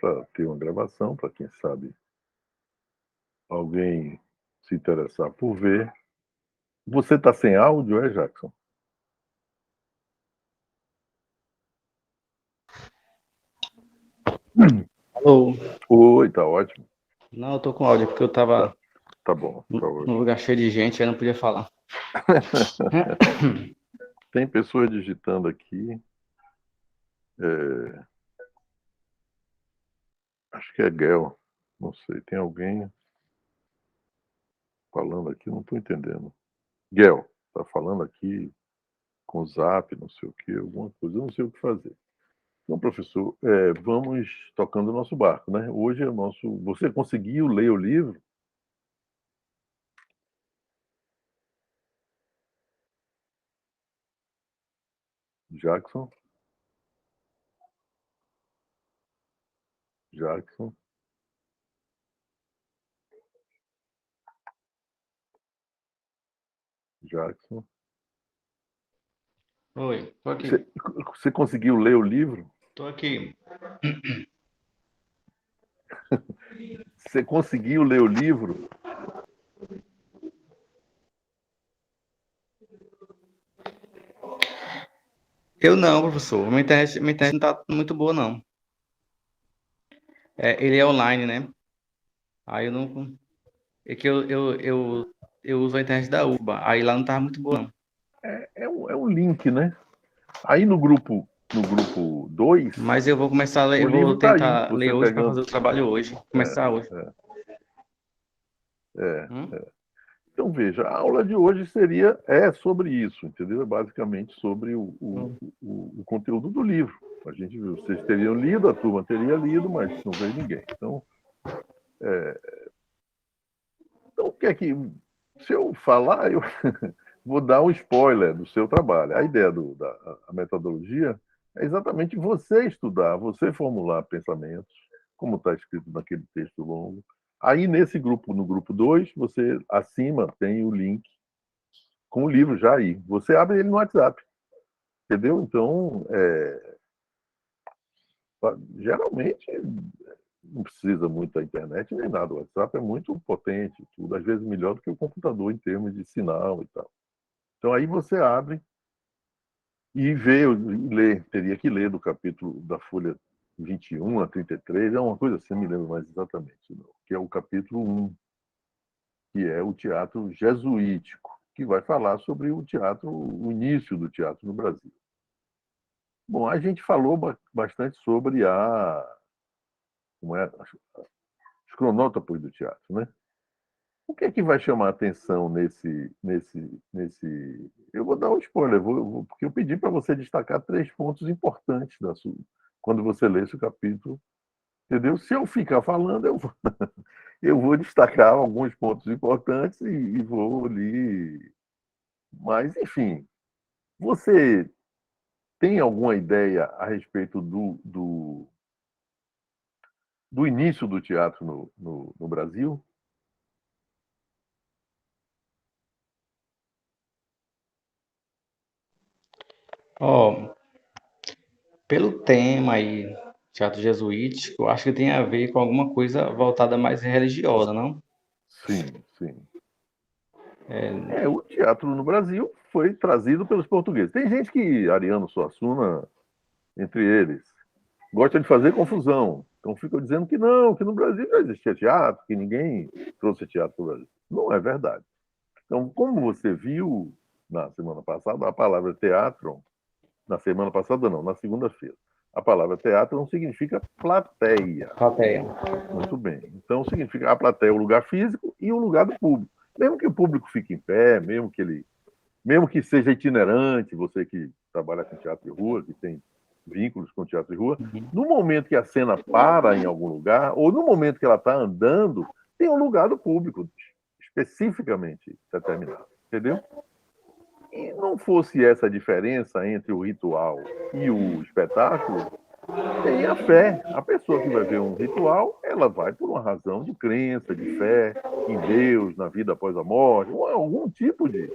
para ter uma gravação, para quem sabe alguém se interessar por ver. Você está sem áudio, é, Jackson? Alô? Oi, tá ótimo. Não, eu tô com áudio, porque eu tava Tá bom, tá num ótimo. lugar cheio de gente, aí não podia falar. Tem pessoas digitando aqui. Acho que é Gel. Não sei, tem alguém falando aqui, não estou entendendo. Gel, tá falando aqui com o Zap, não sei o que, alguma coisa, eu não sei o que fazer. Então, professor, vamos tocando o nosso barco, né? Hoje é o nosso. Você conseguiu ler o livro? Jackson? Jackson? Jackson? Oi, tô aqui. Você conseguiu ler o livro? Tô aqui. Você conseguiu ler o livro? Eu não, professor. Minha internet não tá muito boa, não. Ele é online, né? Aí eu não. É que eu uso a internet da UBA. Aí lá não tava muito boa, não. É um link, né? Aí no grupo 2, Mas eu vou começar a ler, o eu vou livro está aí. tentar ler Você hoje para pegando. fazer o trabalho hoje. Começar hoje. É. Hum? Então, veja, a aula de hoje sobre isso, entendeu? É basicamente sobre o conteúdo do livro. A gente viu, vocês teriam lido, a turma teria lido, mas não veio ninguém. Então o que é que. Se eu falar, eu vou dar um spoiler do seu trabalho. A ideia da a metodologia é exatamente você estudar, você formular pensamentos, como está escrito naquele texto longo. Aí, nesse grupo, no grupo 2, você acima tem o link com o livro já aí. Você abre ele no WhatsApp, entendeu? Então, geralmente não precisa muito da internet nem nada. O WhatsApp é muito potente, tudo, às vezes melhor do que o computador em termos de sinal e tal. Então aí você abre e vê, lê, teria que ler do capítulo da folha 21 a 33, é uma coisa assim, não me lembro mais exatamente, não, que é o capítulo 1, que é o teatro jesuítico, que vai falar sobre o teatro, o início do teatro no Brasil. Bom, a gente falou bastante sobre como é, os cronótopos do teatro, né? O que é que vai chamar a atenção nesse? Eu vou dar um spoiler, porque eu pedi para você destacar 3 pontos importantes quando você lê esse capítulo, entendeu? Se eu ficar falando, eu vou destacar alguns pontos importantes e vou ali. Mas, enfim, você tem alguma ideia a respeito do início do teatro no Brasil? Ó, pelo tema aí, teatro jesuítico, eu acho que tem a ver com alguma coisa voltada mais religiosa, não? Sim, sim. O teatro no Brasil foi trazido pelos portugueses. Tem gente que, Ariano Suassuna, entre eles, gosta de fazer confusão. Então ficam dizendo que no Brasil não existia teatro, que ninguém trouxe teatro para o Brasil. Não é verdade. Então, como você viu na semana passada, a palavra teatro, na semana passada não, na segunda-feira, a palavra teatro não significa plateia. Plateia. Muito bem. Então, significa a plateia é o lugar físico e o lugar do público. Mesmo que o público fique em pé, mesmo que seja itinerante, você que trabalha com teatro de rua, que tem vínculos com teatro de rua, Uhum. no momento que a cena para em algum lugar, ou no momento que ela está andando, tem um lugar do público especificamente determinado, entendeu? E não fosse essa a diferença entre o ritual e o espetáculo, tem a fé. A pessoa que vai ver um ritual, ela vai por uma razão de crença, de fé em Deus, na vida após a morte, ou algum tipo de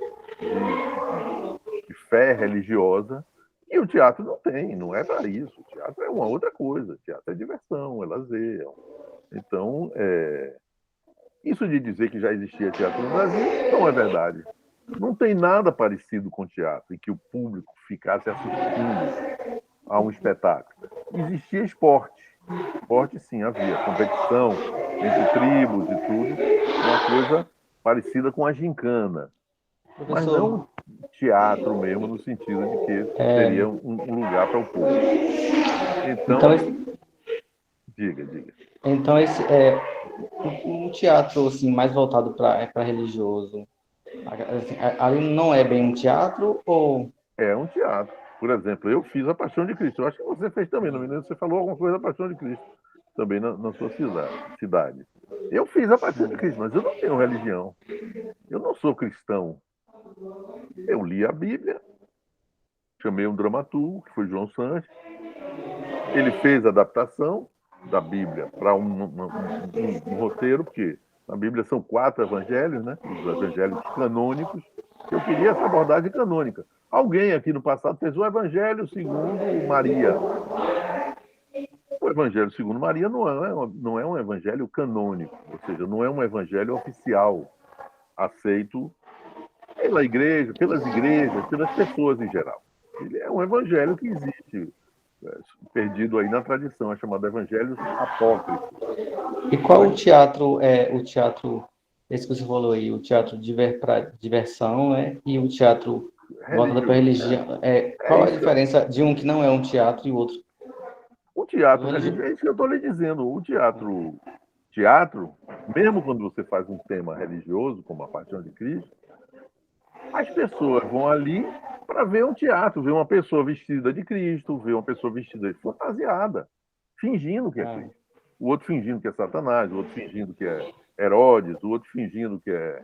fé religiosa, E o teatro não tem, não é para isso. O teatro é uma outra coisa. O teatro é diversão, é lazer. Então, isso de dizer que já existia teatro no Brasil não é verdade. Não tem nada parecido com teatro em que o público ficasse assistindo a um espetáculo. Existia esporte. Esporte, sim, havia. Competição entre tribos e tudo. Uma coisa parecida com a gincana. Mas não Professor, teatro mesmo, no sentido de que é, seria um lugar para o povo. então, Então, diga, diga. então esse o teatro assim mais voltado para religioso, assim, ali não é bem um teatro ou É um teatro. Por exemplo, eu fiz a Paixão de Cristo. Eu acho que você fez também, não me lembro. Você falou alguma coisa da Paixão de Cristo também na sua cidade. Eu fiz a Paixão de Cristo, mas eu não tenho religião. Eu não sou cristão. Eu li a Bíblia, chamei um dramaturgo, que foi João Sanches. Ele fez a adaptação da Bíblia para um roteiro, porque na Bíblia são 4 evangelhos, né? Os evangelhos canônicos. Eu queria essa abordagem canônica. Alguém aqui no passado fez o Evangelho segundo Maria. O Evangelho segundo Maria não é um evangelho canônico, ou seja, não é um evangelho oficial, aceito pela igreja, pelas igrejas, pelas pessoas em geral. Ele é um evangelho que existe, perdido aí na tradição, é chamado evangelhos apócrifos. e qual o teatro esse que você falou aí, o teatro para diversão, né? E o teatro voltado para Religioso. religião, É qual a isso que eu, diferença de um que não é um teatro e o outro? o teatro religioso, Religi- é isso que eu estou lhe dizendo. Teatro, mesmo quando você faz um tema religioso, como a Paixão de Cristo, as pessoas vão ali para ver um teatro, ver uma pessoa vestida de Cristo, ver uma pessoa vestida de fantasiada, fingindo que é Ah, Cristo. O outro fingindo que é Satanás, o outro fingindo que é Herodes, o outro fingindo que é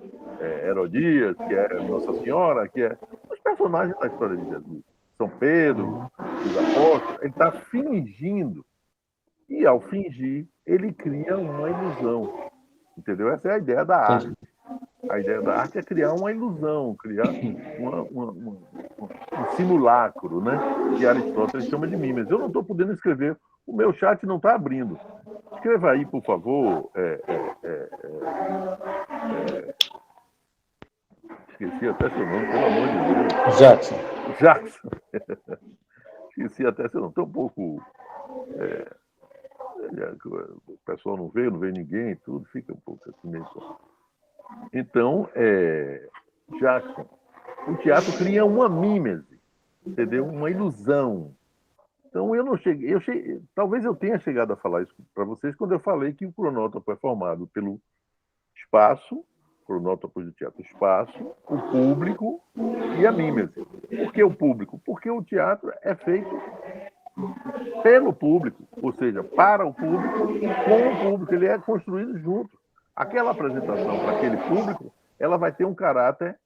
Herodias, que é Nossa Senhora, que é os personagens da história de Jesus. São Pedro, os apóstolos, ele está fingindo. E ao fingir, ele cria uma ilusão. Entendeu? Essa é a ideia da arte. entendi. A ideia da arte é criar uma ilusão, criar um simulacro, né? Que Aristóteles chama de mimes. Eu não estou podendo escrever, o meu chat não está abrindo. Escreva aí, por favor. Esqueci até seu nome, pelo amor de Deus. Jackson. Jackson. Esqueci até seu nome. Estou um pouco. O pessoal não vê ninguém, tudo fica um pouco assim mesmo. Então, Jackson, o teatro cria uma mímese, entendeu? Uma ilusão. Então eu não cheguei, talvez eu tenha chegado a falar isso para vocês quando eu falei que o cronótopo é formado pelo espaço, cronótopo do teatro, espaço, o público e a mímese. Por que o público? Porque o teatro é feito pelo público, ou seja, para o público e com o público, ele é construído junto. Aquela apresentação para aquele público, ela vai ter um caráter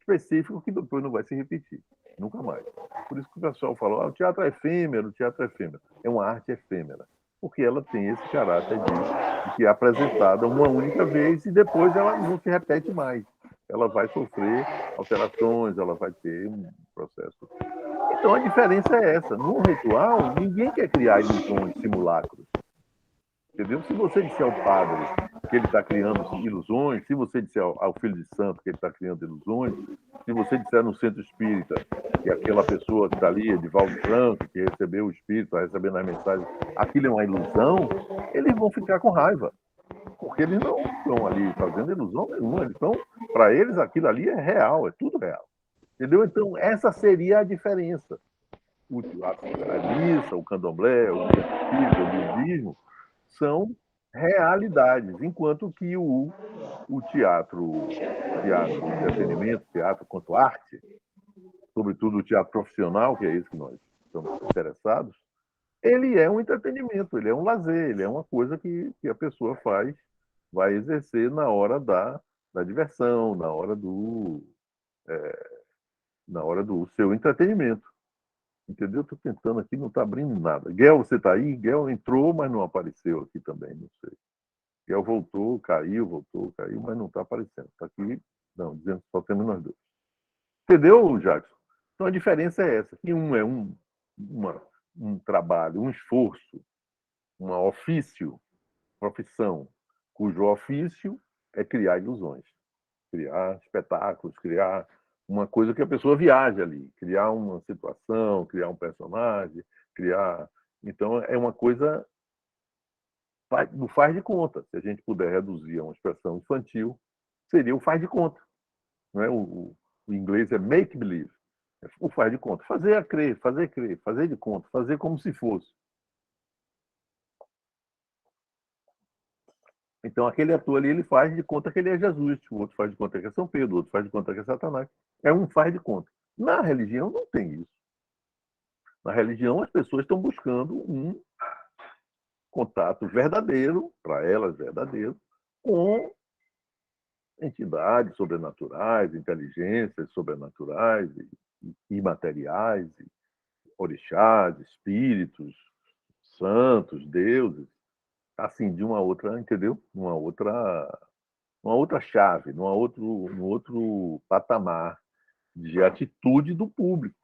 específico que depois não vai se repetir, nunca mais. Por isso que o pessoal falou, o teatro é efêmero, o teatro é efêmero. É uma arte efêmera, porque ela tem esse caráter de que é apresentada uma única vez e depois ela não se repete mais. Ela vai sofrer alterações, ela vai ter um processo. Então a diferença é essa. No ritual, ninguém quer criar ilusões, simulacros. Entendeu? Se você disser ao padre que ele está criando ilusões, se você disser ao filho de santo que ele está criando ilusões, se você disser no centro espírita que aquela pessoa que está ali, Edivaldo Franco, que recebeu o espírito, está recebendo as mensagens, aquilo é uma ilusão, eles vão ficar com raiva. Porque eles não estão ali fazendo ilusão nenhuma. Eles estão, para eles, aquilo ali é real, é tudo real. Entendeu? Então, essa seria a diferença. A missa, o candomblé, o centro espírita, o budismo, são realidades, enquanto que o teatro entretenimento, teatro quanto arte, sobretudo o teatro profissional, que é isso que nós estamos interessados, ele é um entretenimento, ele é um lazer, ele é uma coisa que a pessoa faz, vai exercer na hora da diversão, na hora do seu entretenimento. Entendeu? Estou tentando aqui, não está abrindo nada. Guel, você está aí? Guel entrou, mas não apareceu aqui também, não sei. Guel voltou, caiu, mas não está aparecendo. Está aqui, não, dizendo que só temos nós dois. Entendeu, Jackson? Então a diferença é essa, que um é um um trabalho, um esforço, profissão, cujo ofício é criar ilusões, criar espetáculos, criar uma coisa que a pessoa viaja ali, criar uma situação, criar um personagem, criar. Então, é uma coisa do faz de conta. Se a gente puder reduzir a uma expressão infantil, seria o faz de conta. Não é? O inglês é make believe. O faz de conta. Fazer a crer, fazer de conta, fazer como se fosse. Então, aquele ator ali, ele faz de conta que ele é Jesus, o outro faz de conta que é São Pedro, o outro faz de conta que é Satanás. É um faz de conta. Na religião não tem isso. Na religião, as pessoas estão buscando um contato verdadeiro, para elas verdadeiro, com entidades sobrenaturais, inteligências sobrenaturais, imateriais, orixás, espíritos, santos, deuses, assim, de uma outra, entendeu? Uma outra chave, num outro patamar de atitude do público.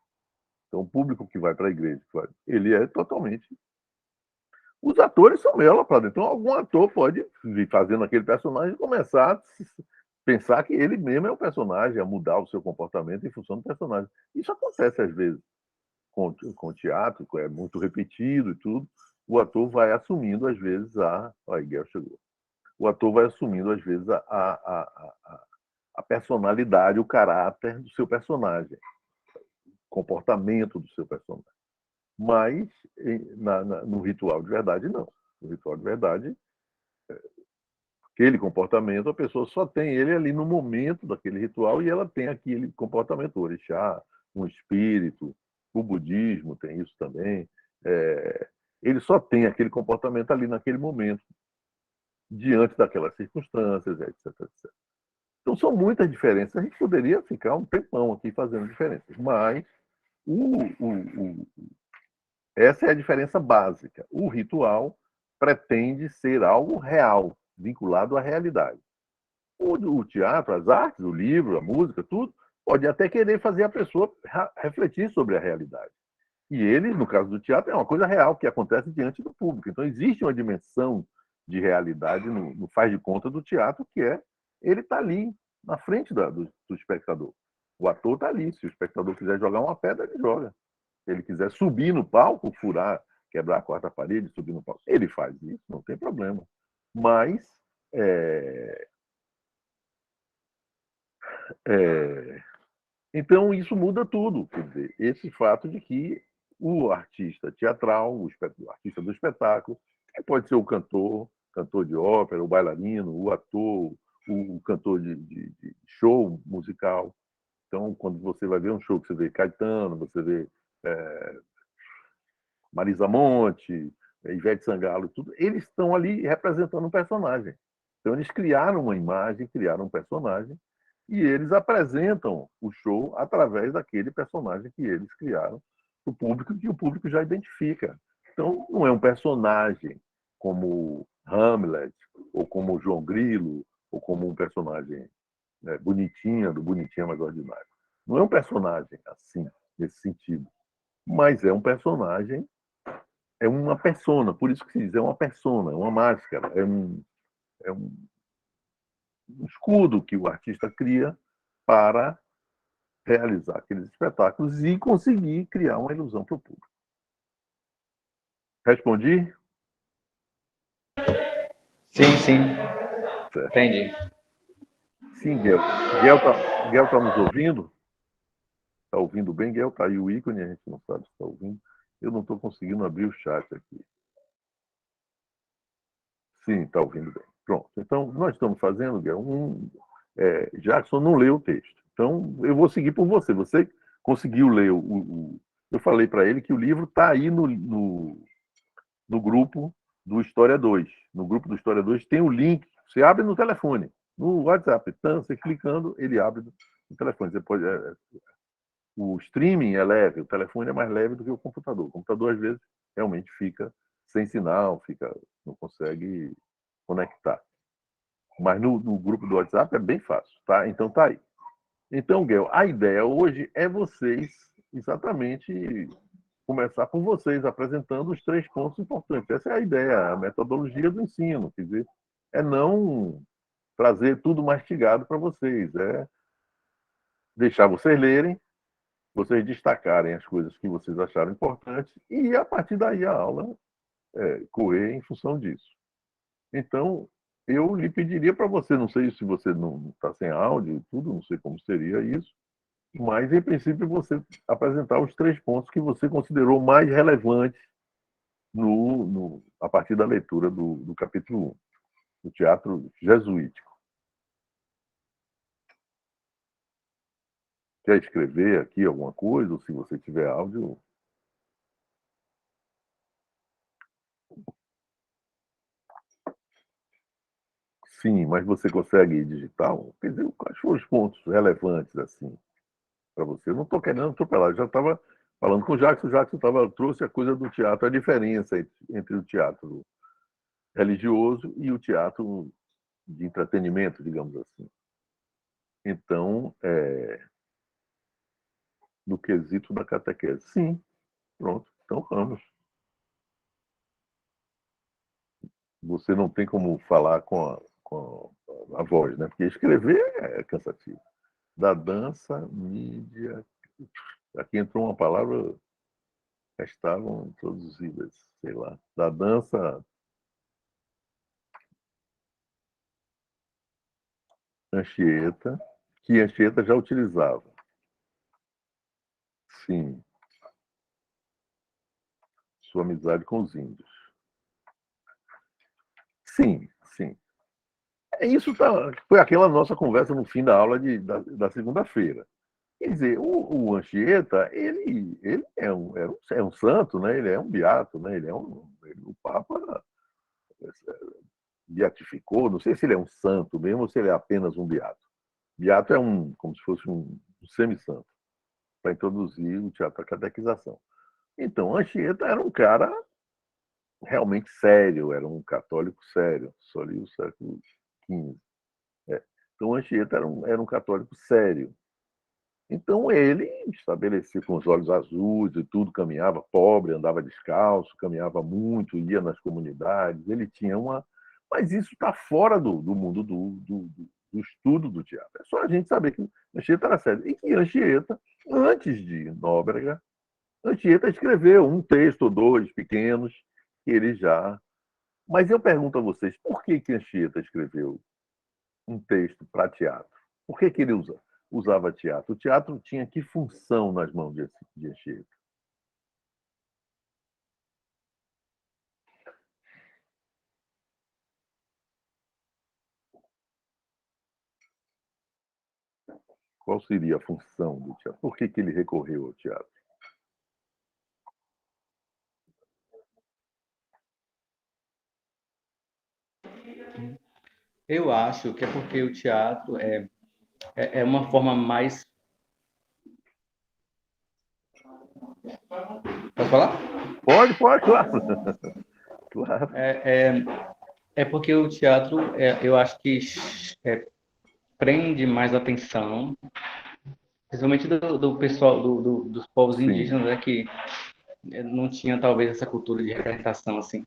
Então, o público que vai para a igreja, ele é totalmente. Os atores são meio lá para dentro. Então, algum ator pode vir fazendo aquele personagem e começar a pensar que ele mesmo é o personagem, a mudar o seu comportamento em função do personagem. Isso acontece às vezes com teatro, é muito repetido e tudo. O ator vai assumindo, às vezes, a. Olha, Guel chegou. O ator vai assumindo, às vezes, a personalidade, o caráter do seu personagem, o comportamento do seu personagem. Mas no ritual de verdade, não. No ritual de verdade, aquele comportamento, a pessoa só tem ele ali no momento daquele ritual e ela tem aquele comportamento, o orixá, um espírito, o budismo tem isso também. Ele só tem aquele comportamento ali naquele momento, diante daquelas circunstâncias, etc, etc. Então, são muitas diferenças. A gente poderia ficar um tempão aqui fazendo diferenças, mas essa é a diferença básica. O ritual pretende ser algo real, vinculado à realidade. O teatro, as artes, o livro, a música, tudo, pode até querer fazer a pessoa refletir sobre a realidade. E ele, no caso do teatro, é uma coisa real que acontece diante do público. Então, existe uma dimensão de realidade no faz de conta do teatro, que é ele está ali, na frente do espectador. O ator está ali. Se o espectador quiser jogar uma pedra, ele joga. Se ele quiser subir no palco, furar, quebrar a quarta parede, subir no palco, ele faz isso, não tem problema. Mas então isso muda tudo. Quer dizer, esse fato de que o artista teatral, o artista do espetáculo, pode ser o cantor de ópera, o bailarino, o ator, o cantor de show musical. Então, quando você vai ver um show que você vê Caetano, você vê Marisa Monte, Ivete Sangalo, tudo, eles estão ali representando um personagem. Então, eles criaram uma imagem, criaram um personagem, e eles apresentam o show através daquele personagem que eles criaram para o público, que o público já identifica. Então, não é um personagem como Hamlet, ou como João Grilo, ou como um personagem bonitinha, do Bonitinha Mais Ordinário. Não é um personagem assim, nesse sentido. Mas é um personagem, é uma persona, por isso que se diz, é uma persona, é uma máscara, é um escudo que o artista cria para realizar aqueles espetáculos e conseguir criar uma ilusão para o público. Respondi? Sim, sim, Certo. entendi. Sim, Guel. Guel tá nos ouvindo? Está ouvindo bem, Guel? Está aí o ícone, a gente não sabe se está ouvindo. Eu não estou conseguindo abrir o chat aqui. Sim, está ouvindo bem. Pronto. Então, nós estamos fazendo, Guel, Jackson não leu o texto. Então, eu vou seguir por você. Você conseguiu ler eu falei para ele que o livro está aí no grupo do História 2. No grupo do História 2 tem o link. Você abre no telefone, no WhatsApp. Então, você clicando, ele abre no telefone. Você pode, o streaming é leve, o telefone é mais leve do que o computador. O computador, às vezes, realmente fica sem sinal, não consegue conectar. Mas no grupo do WhatsApp é bem fácil, tá? Então tá aí. Então, Guel, a ideia hoje é vocês exatamente começar por vocês, apresentando os 3 pontos importantes. Essa é a ideia, a metodologia do ensino. Quer dizer, é não trazer tudo mastigado para vocês, é deixar vocês lerem, vocês destacarem as coisas que vocês acharam importantes e, a partir daí, a aula correr em função disso. Então, eu lhe pediria para você, não sei se você não está sem áudio e tudo, não sei como seria isso, mas, em princípio, você apresentar os 3 pontos que você considerou mais relevantes a partir da leitura do capítulo 1, do teatro jesuítico. Quer escrever aqui alguma coisa, ou se você tiver áudio? Sim, mas você consegue digitar? Quer dizer, quais foram os pontos relevantes assim para você? Eu não estou querendo atropelar, eu já estava falando com o Jackson trouxe a coisa do teatro, a diferença entre o teatro religioso e o teatro de entretenimento, digamos assim. Então, no quesito da catequese. Sim, pronto, então vamos. Você não tem como falar com a voz, né? Porque escrever é cansativo. Da dança, mídia. Aqui entrou uma palavra, já estavam introduzidas, sei lá. Da dança, Anchieta, que Anchieta já utilizava. Sim, sua amizade com os índios. Sim, sim. Isso foi aquela nossa conversa no fim da aula da segunda-feira. Quer dizer, o Anchieta, ele é um santo, né? Ele é um beato, né? O Papa beatificou, não sei se ele é um santo mesmo ou se ele é apenas um beato. Beato é como se fosse um semi-santo, para introduzir o teatro da catequização. Então, Anchieta era um cara realmente sério, era um católico sério, só ali o século XV. Então, Anchieta era um católico sério. Então ele estabeleceu com os olhos azuis e tudo, caminhava pobre, andava descalço, caminhava muito, ia nas comunidades, ele tinha uma. Mas isso está fora do mundo do estudo do teatro. É só a gente saber que Anchieta era sério. E que Anchieta, antes de Nóbrega, Anchieta escreveu um texto ou dois pequenos, que ele já. Mas eu pergunto a vocês, por que Anchieta escreveu um texto para teatro? Por que ele usava teatro? O teatro tinha que função nas mãos de Anchieta? Qual seria a função do teatro? Por que ele recorreu ao teatro? Eu acho que é porque o teatro é uma forma mais. Posso falar? Pode, claro. Claro. É porque o teatro, eu acho que prende mais atenção, principalmente do pessoal, dos povos Sim. indígenas, né, que não tinha talvez essa cultura de representação assim.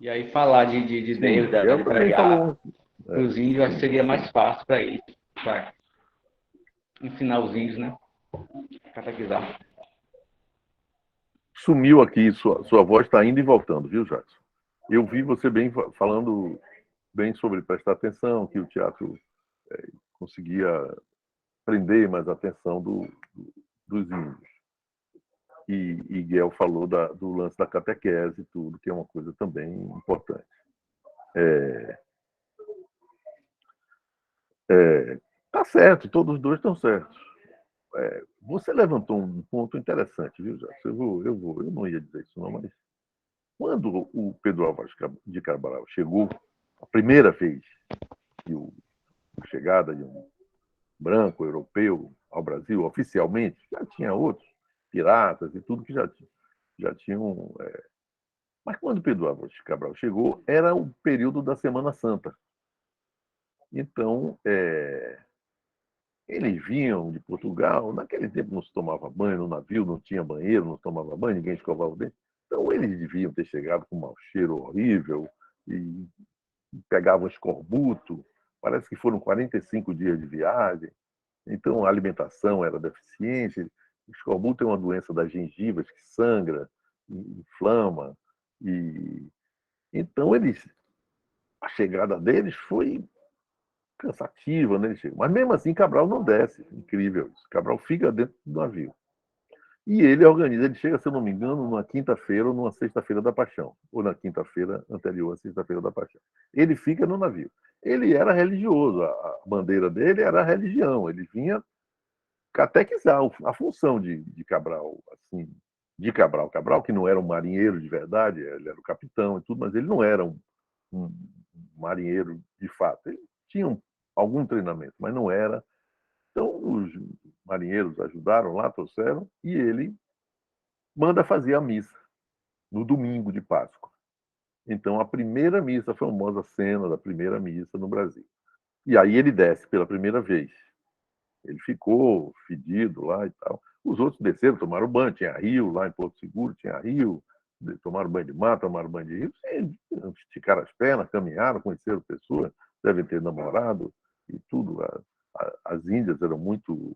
E aí falar de Sim. Deus, Miguel de também pregar falou. para os índios, acho que Sim, seria mais sim. fácil para eles, para ensinar os índios, né? Catequizar. Sumiu aqui, sua voz está indo e voltando, viu, Jackson? Eu vi você bem falando bem sobre prestar atenção, que o teatro conseguia prender mais a atenção dos índios. E Guel falou do lance da catequese e tudo, que é uma coisa também importante. Tá certo, todos os dois estão certos. Você levantou um ponto interessante, viu, Jackson? Eu não ia dizer isso não, mas quando o Pedro Álvares de Cabral chegou, a primeira vez que a chegada de um branco europeu ao Brasil, oficialmente, já tinha outros piratas e tudo que já tinham. Mas quando Pedro Álvares de Cabral chegou, era o período da Semana Santa. Então, Eles vinham de Portugal, naquele tempo não se tomava banho no navio, não tinha banheiro, não tomava banho, ninguém escovava o dente. Então eles deviam ter chegado com um mau cheiro horrível e pegavam escorbuto. Parece que foram 45 dias de viagem, então a alimentação era deficiente. O escorbuto é uma doença das gengivas que sangra, inflama. E então a chegada deles foi cansativa, né? Mas mesmo assim, Cabral não desce. Incrível isso. Cabral fica dentro do navio. E ele organiza, ele chega, se eu não me engano, numa quinta-feira ou numa sexta-feira da Paixão, ou na quinta-feira anterior à sexta-feira da Paixão. Ele fica no navio. Ele era religioso, a bandeira dele era a religião, ele vinha catequizar a função de Cabral, assim, de Cabral. Cabral, que não era um marinheiro de verdade, ele era o capitão e tudo, mas ele não era um marinheiro de fato. Ele tinha algum treinamento, mas não era. Então, os marinheiros ajudaram lá, trouxeram, e ele manda fazer a missa no domingo de Páscoa. Então, a primeira missa, a famosa cena da primeira missa no Brasil. E aí ele desce pela primeira vez. Ele ficou fedido lá e tal. Os outros desceram, tomaram banho, tinha rio lá em Porto Seguro, tinha rio, tomaram banho de mar, tomaram banho de rio, esticaram as pernas, caminharam, conheceram pessoas, devem ter namorado e tudo. As índias eram muito,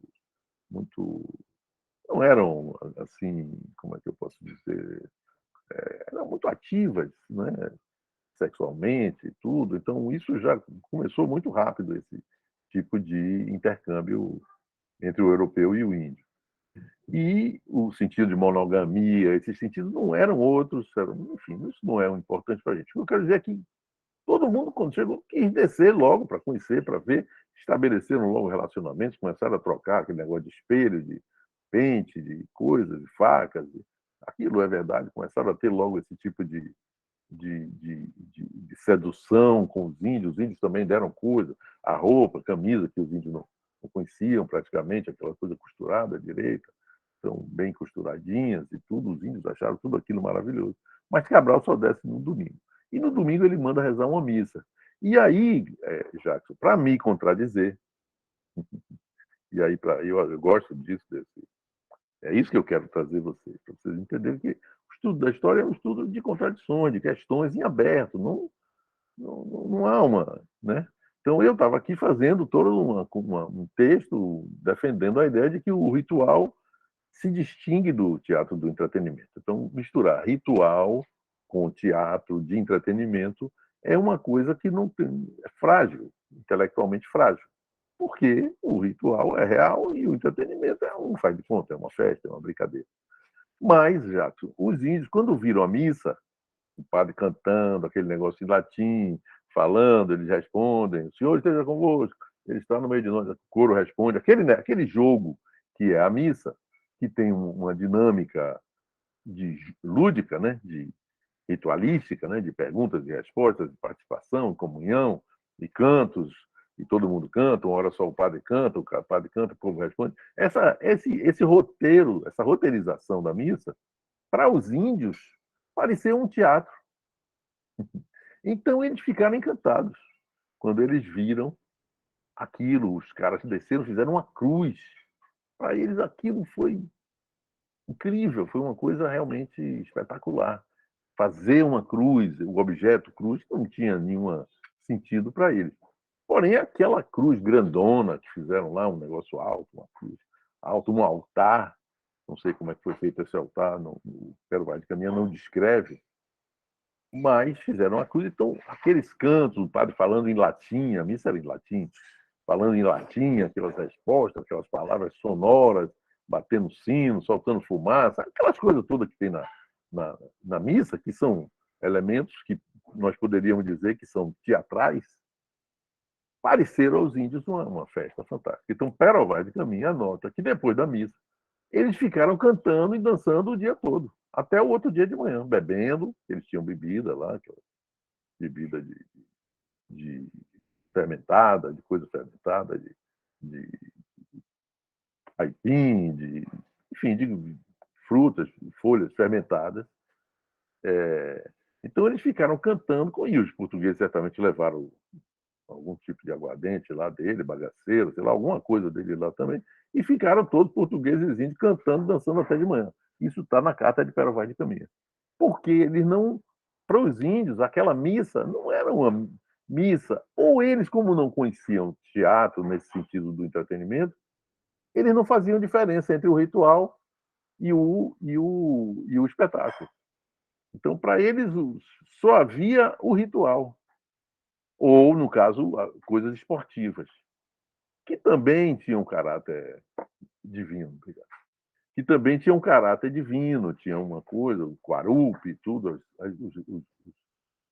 não eram assim, como é que eu posso dizer, eram muito ativas, né? Sexualmente e tudo. Então, isso já começou muito rápido, esse tipo de intercâmbio entre o europeu e o índio. E o sentido de monogamia, esses sentidos não eram outros, enfim, isso não é importante para a gente. O que eu quero dizer é que todo mundo, quando chegou, quis descer logo para conhecer, para ver, estabeleceram logo relacionamentos, começaram a trocar aquele negócio de espelho, de pente, de coisas, de facas. Aquilo é verdade, começaram a ter logo esse tipo de sedução com os índios também deram coisa, a roupa, a camisa, que os índios não conheciam praticamente, aquela coisa costurada direita, são bem costuradinhas e tudo, os índios acharam tudo aquilo maravilhoso. Mas Cabral só desce no domingo. E no domingo ele manda rezar uma missa. E aí, Jackson, para me contradizer, e aí eu gosto disso, é isso que eu quero trazer vocês, para vocês entenderem que o estudo da história é um estudo de contradições, de questões em aberto, não há uma. Né? Então, eu estava aqui fazendo todo um texto defendendo a ideia de que o ritual se distingue do teatro do entretenimento. Então, misturar ritual com teatro de entretenimento é uma coisa que não tem, é frágil, intelectualmente frágil, porque o ritual é real e o entretenimento é um faz de conta, é uma festa, é uma brincadeira. Mas, Jackson, os índios, quando viram a missa, o padre cantando, aquele negócio em latim, falando, eles respondem, o Senhor esteja convosco, ele está no meio de nós, o coro responde, aquele jogo que é a missa, que tem uma dinâmica lúdica, né, de ritualística, né, de perguntas e respostas, de participação, comunhão, e cantos, e todo mundo canta, uma hora só o padre canta, o povo responde. Esse roteiro, essa roteirização da missa, para os índios, parecia um teatro. Então eles ficaram encantados quando eles viram aquilo. Os caras desceram, fizeram uma cruz. Para eles aquilo foi incrível, foi uma coisa realmente espetacular. Fazer uma cruz, o objeto cruz, não tinha nenhum sentido para eles. Porém, aquela cruz grandona que fizeram lá, um negócio alto, uma cruz alto, um altar, não sei como é que foi feito esse altar, não, o Pero Vaz de Caminha não descreve, mas fizeram a cruz. Então, aqueles cantos, o padre falando em latim, a missa era em latim, falando em latim, aquelas respostas, aquelas palavras sonoras, batendo sino, soltando fumaça, aquelas coisas todas que tem na missa, que são elementos que nós poderíamos dizer que são teatrais, pareceram aos índios uma festa fantástica. Então, Pero Vaz de Caminha anota que depois da missa, eles ficaram cantando e dançando o dia todo, até o outro dia de manhã, bebendo, eles tinham bebida lá, aquela bebida de fermentada, de coisa fermentada, de aipim, enfim, de frutas, folhas fermentadas. Então eles ficaram cantando, e os portugueses certamente levaram algum tipo de aguardente lá dele, bagaceiro, sei lá, alguma coisa dele lá também, e ficaram todos portugueses e índios cantando, dançando até de manhã. Isso está na carta de Pero Vaz de Caminha. Porque eles não, para os índios, aquela missa não era uma missa, ou eles, como não conheciam teatro nesse sentido do entretenimento, eles não faziam diferença entre o ritual e o espetáculo. Então, para eles, só havia o ritual, ou, no caso, coisas esportivas, que também tinham um caráter divino, que também tinha um caráter divino, tinha uma coisa, o Quarupi, tudo,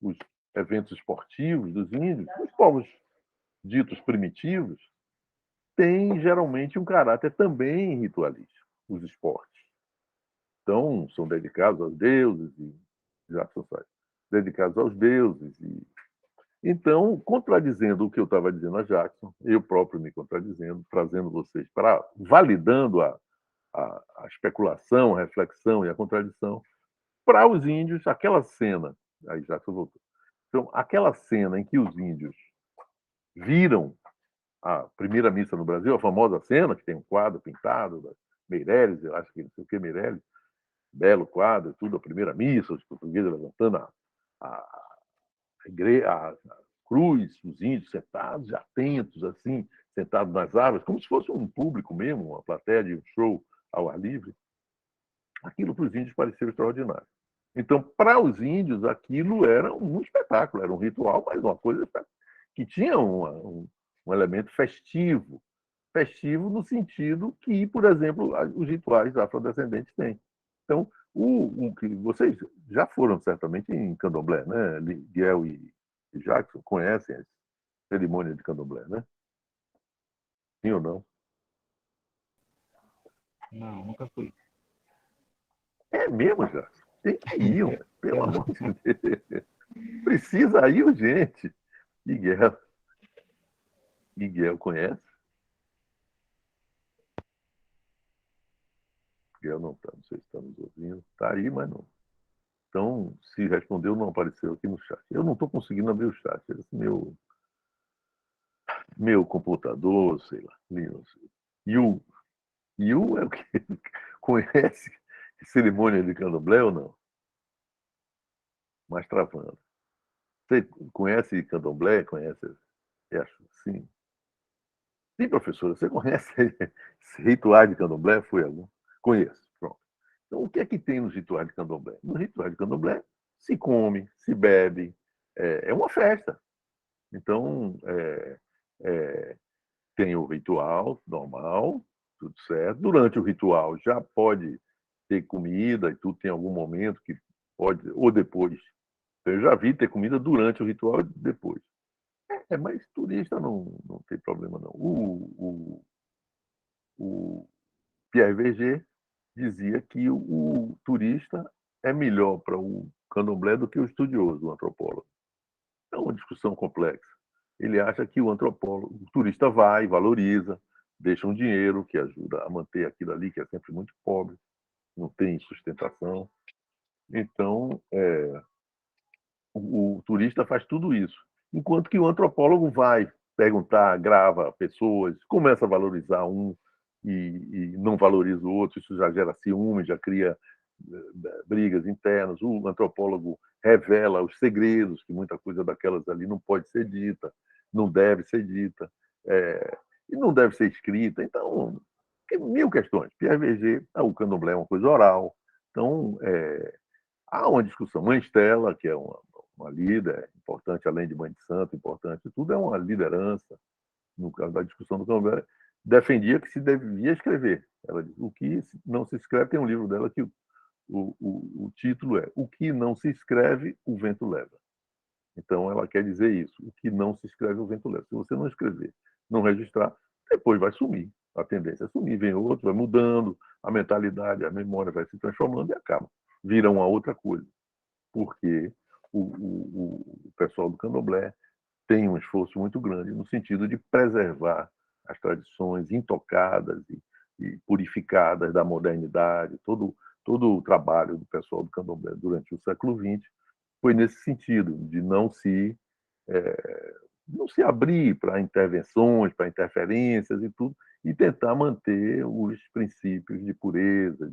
os eventos esportivos dos índios, os povos ditos primitivos, têm geralmente um caráter também ritualístico, os esportes. Então, são dedicados aos deuses, e Jackson sai, dedicados aos deuses. Então, contradizendo o que eu estava dizendo a Jackson, eu próprio me contradizendo, trazendo vocês para, validando a especulação, a reflexão e a contradição, para os índios, aquela cena, aí Jackson voltou, então, aquela cena em que os índios viram a primeira missa no Brasil, a famosa cena, que tem um quadro pintado, da Meireles, eu acho que não sei o que, Meireles, belo quadro, tudo, a primeira missa, os portugueses levantando a cruz, os índios sentados, atentos, assim, sentados nas árvores, como se fosse um público mesmo, uma plateia de um show ao ar livre. Aquilo para os índios pareceu extraordinário. Então, para os índios, aquilo era um espetáculo, era um ritual, mas uma coisa que tinha um elemento festivo. Festivo no sentido que, por exemplo, os rituais afrodescendentes têm. Então, o que vocês já foram certamente em Candomblé, né? Miguel e Jackson conhecem a cerimônia de Candomblé, né? Sim ou não? Não, nunca fui. É mesmo, Jackson. Tem que ir, pelo Eu amor de Deus. Precisa ir urgente. Miguel. Miguel conhece? Miguel não está, não sei se está nos ouvindo. Está aí, mas não. Então, se respondeu, não apareceu aqui no chat. Eu não estou conseguindo abrir o chat. Esse meu computador, sei lá. Yu. Yu é o que? Conhece cerimônia de Candomblé ou não? Mas travando. Você conhece Candomblé? Conhece? Acho, sim. Sim, professora, você conhece esse ritual de Candomblé? Foi algum? Conheço. Pronto. Então, o que é que tem nos rituais de Candomblé? No ritual de Candomblé, se come, se bebe, é uma festa. Então, tem o ritual normal, tudo certo. Durante o ritual já pode ter comida e tudo, tem algum momento que pode, ou depois. Eu já vi ter comida durante o ritual e depois. Mas turista não tem problema, não. O Pierre Verger dizia que o turista é melhor para o candomblé do que o estudioso, o antropólogo. É uma discussão complexa. Ele acha que o antropólogo, o turista vai, valoriza, deixa um dinheiro que ajuda a manter aquilo ali, que é sempre muito pobre, não tem sustentação. Então, o turista faz tudo isso. Enquanto que o antropólogo vai perguntar, grava pessoas, começa a valorizar um e não valoriza o outro, isso já gera ciúme, já cria brigas internas. O antropólogo revela os segredos, que muita coisa daquelas ali não pode ser dita, não deve ser dita, e não deve ser escrita. Então, mil questões. Pierre Verger, o candomblé é uma coisa oral. Então, há uma discussão. Mãe Estela, que é uma líder importante, além de mãe de santo, importante, tudo é uma liderança. No caso da discussão do candomblé, defendia que se devia escrever. Ela diz, o que não se escreve, tem um livro dela que o título é O que não se escreve, o vento leva. Então, ela quer dizer isso. O que não se escreve, o vento leva. Se você não escrever, não registrar, depois vai sumir. A tendência é sumir, vem outro, vai mudando, a mentalidade, a memória vai se transformando e acaba. Vira uma outra coisa. Porque o pessoal do candomblé tem um esforço muito grande no sentido de preservar as tradições intocadas e purificadas da modernidade. Todo o trabalho do pessoal do candomblé durante o século XX foi nesse sentido, de não se não se abrir para intervenções, para interferências e tudo, e tentar manter os princípios de pureza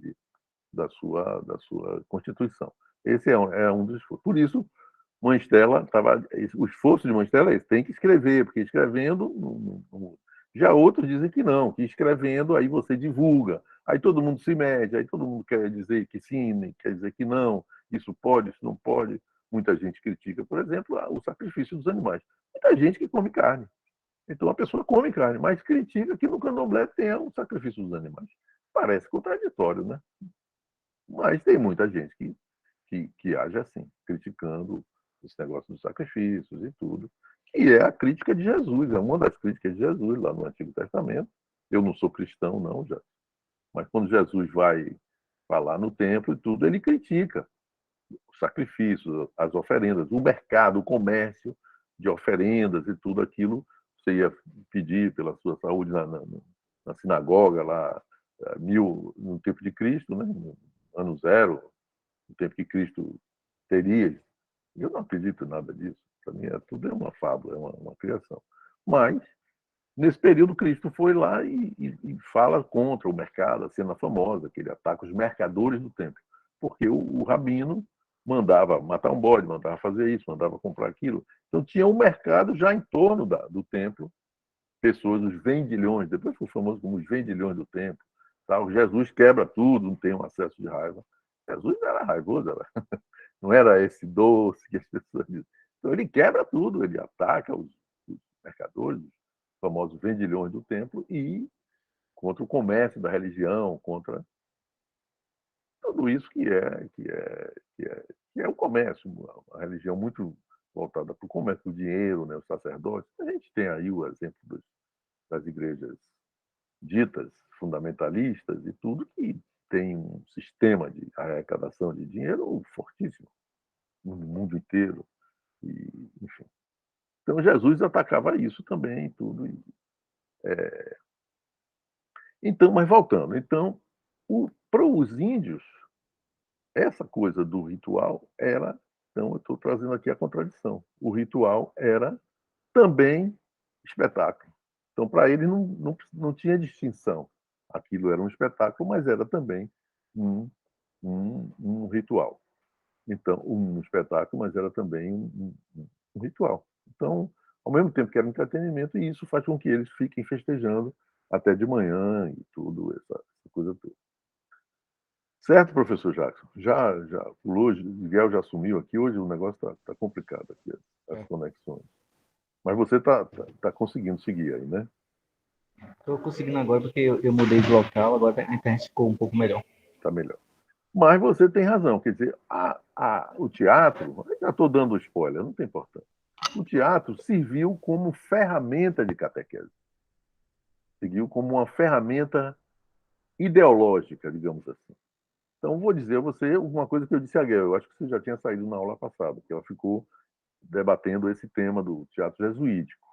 da sua Constituição. Esse é um dos esforços. Por isso, Mãe Estela o esforço de Mãe Estela é esse, tem que escrever, porque escrevendo já outros dizem que não, que escrevendo aí você divulga, aí todo mundo se mede, aí todo mundo quer dizer que sim, quer dizer que não, isso pode, isso não pode. Muita gente critica, por exemplo, o sacrifício dos animais. Muita gente que come carne. Então a pessoa come carne, mas critica que no candomblé tenha um sacrifício dos animais. Parece contraditório, né? Mas tem muita gente que age assim, criticando esse negócio dos sacrifícios e tudo, que é a crítica de Jesus, é uma das críticas de Jesus lá no Antigo Testamento. Eu não sou cristão, não, já. Mas quando Jesus vai falar no templo e tudo, ele critica os sacrifícios, as oferendas, o mercado, o comércio de oferendas e tudo aquilo. Você ia pedir pela sua saúde na sinagoga lá, no tempo de Cristo, né? No ano zero, no tempo que Cristo teria. Eu não acredito em nada disso. Para mim, tudo é uma fábula, é uma criação. Mas, nesse período, Cristo foi lá e fala contra o mercado, a cena famosa, que ele ataca os mercadores do templo. Porque o rabino mandava matar um bode, mandava fazer isso, mandava comprar aquilo. Então, tinha um mercado já em torno do templo, pessoas, os vendilhões, depois foi famoso como os vendilhões do templo. Tal. Jesus quebra tudo, não tem um acesso de raiva. Jesus era raivoso, não era esse doce que as pessoas dizem. Então ele quebra tudo, ele ataca os mercadores, os famosos vendilhões do templo, e contra o comércio da religião, contra tudo isso que é o comércio, uma religião muito voltada para o comércio do dinheiro, né, os sacerdotes. A gente tem aí o exemplo das igrejas ditas fundamentalistas e tudo, que tem um sistema de arrecadação de dinheiro fortíssimo no mundo inteiro. E, enfim. Então Jesus atacava isso também, tudo. Então, mas voltando, então, para os índios, essa coisa do ritual era, então eu estou trazendo aqui a contradição. O ritual era também espetáculo. Então, para ele não tinha distinção. Aquilo era um espetáculo, mas era também um ritual. Então, um espetáculo, mas era também um ritual. Então, ao mesmo tempo que era entretenimento, e isso faz com que eles fiquem festejando até de manhã e tudo, essa coisa toda. Certo, professor Jackson? Já hoje, o Miguel já assumiu aqui, hoje o negócio está complicado aqui, as conexões. Mas você está conseguindo seguir aí, né? Estou conseguindo agora porque eu mudei de local, agora a internet ficou um pouco melhor. Está melhor. Mas você tem razão, quer dizer, o teatro, já estou dando spoiler, não tem importância. O teatro serviu como ferramenta de catequese. Seguiu como uma ferramenta ideológica, digamos assim. Então, vou dizer a você uma coisa que eu disse a Guel, eu acho que você já tinha saído na aula passada, que ela ficou debatendo esse tema do teatro jesuítico.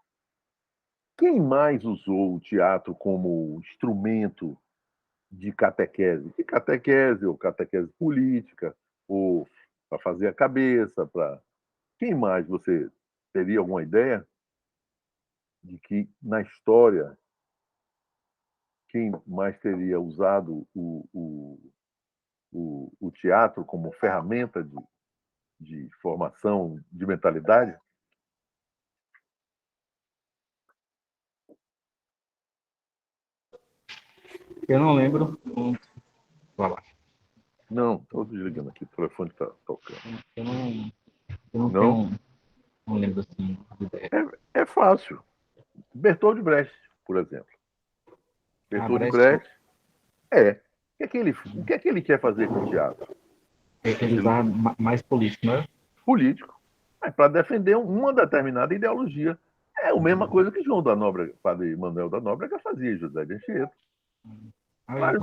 Quem mais usou o teatro como instrumento de catequese? De catequese, ou catequese política, ou para fazer a cabeça, para... Quem mais você teria alguma ideia de que, na história, quem mais teria usado o teatro como ferramenta de formação de mentalidade? Eu não lembro. Vai lá. Não, estou desligando aqui, o telefone está tocando. Eu não Não? tenho. Não lembro assim de ideia. É fácil. Bertold Brecht, por exemplo. Bertold Brecht, Brecht o que é que ele quer fazer com o teatro? ele usava mais político, não é? Político, mas para defender uma determinada ideologia. É a mesma coisa que João da Nóbrega, padre Manuel da Nóbrega fazia, José de Anchieta. Mas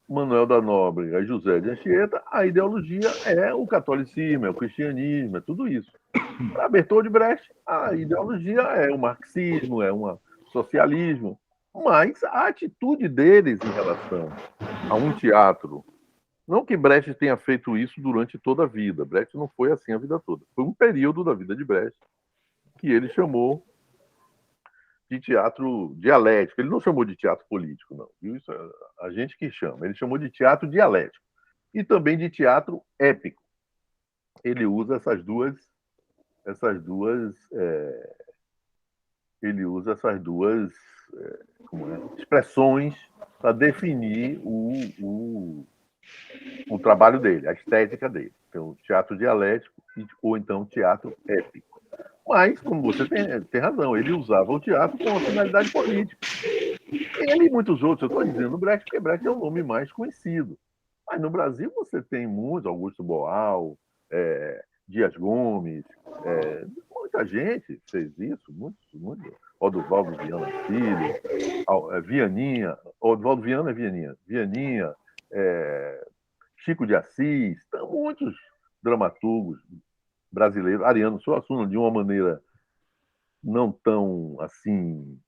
Manuel da Nóbrega e José de Anchieta, a ideologia é o catolicismo, é o cristianismo, é tudo isso. Para Bertold Brecht, a ideologia é o marxismo, é um socialismo, mas a atitude deles em relação a um teatro, não que Brecht tenha feito isso durante toda a vida, Brecht não foi assim a vida toda, foi um período da vida de Brecht que ele chamou de teatro dialético. Ele não chamou de teatro político, não. Isso é a gente que chama. Ele chamou de teatro dialético. E também de teatro épico. Ele usa ele usa essas duas expressões para definir o trabalho dele, a estética dele. Então, teatro dialético ou então teatro épico. Mas, como você tem razão, ele usava o teatro com uma finalidade política. Ele e muitos outros, eu estou dizendo Brecht, porque Brecht é o nome mais conhecido. Mas no Brasil você tem muitos, Augusto Boal, Dias Gomes, muita gente fez isso, muitos. Oduvaldo Viana Filho, Vianinha, Oduvaldo Viana é Vianinha, Chico de Assis, tem muitos dramaturgos brasileiros, Ariano Suassuna, de uma maneira não tão assim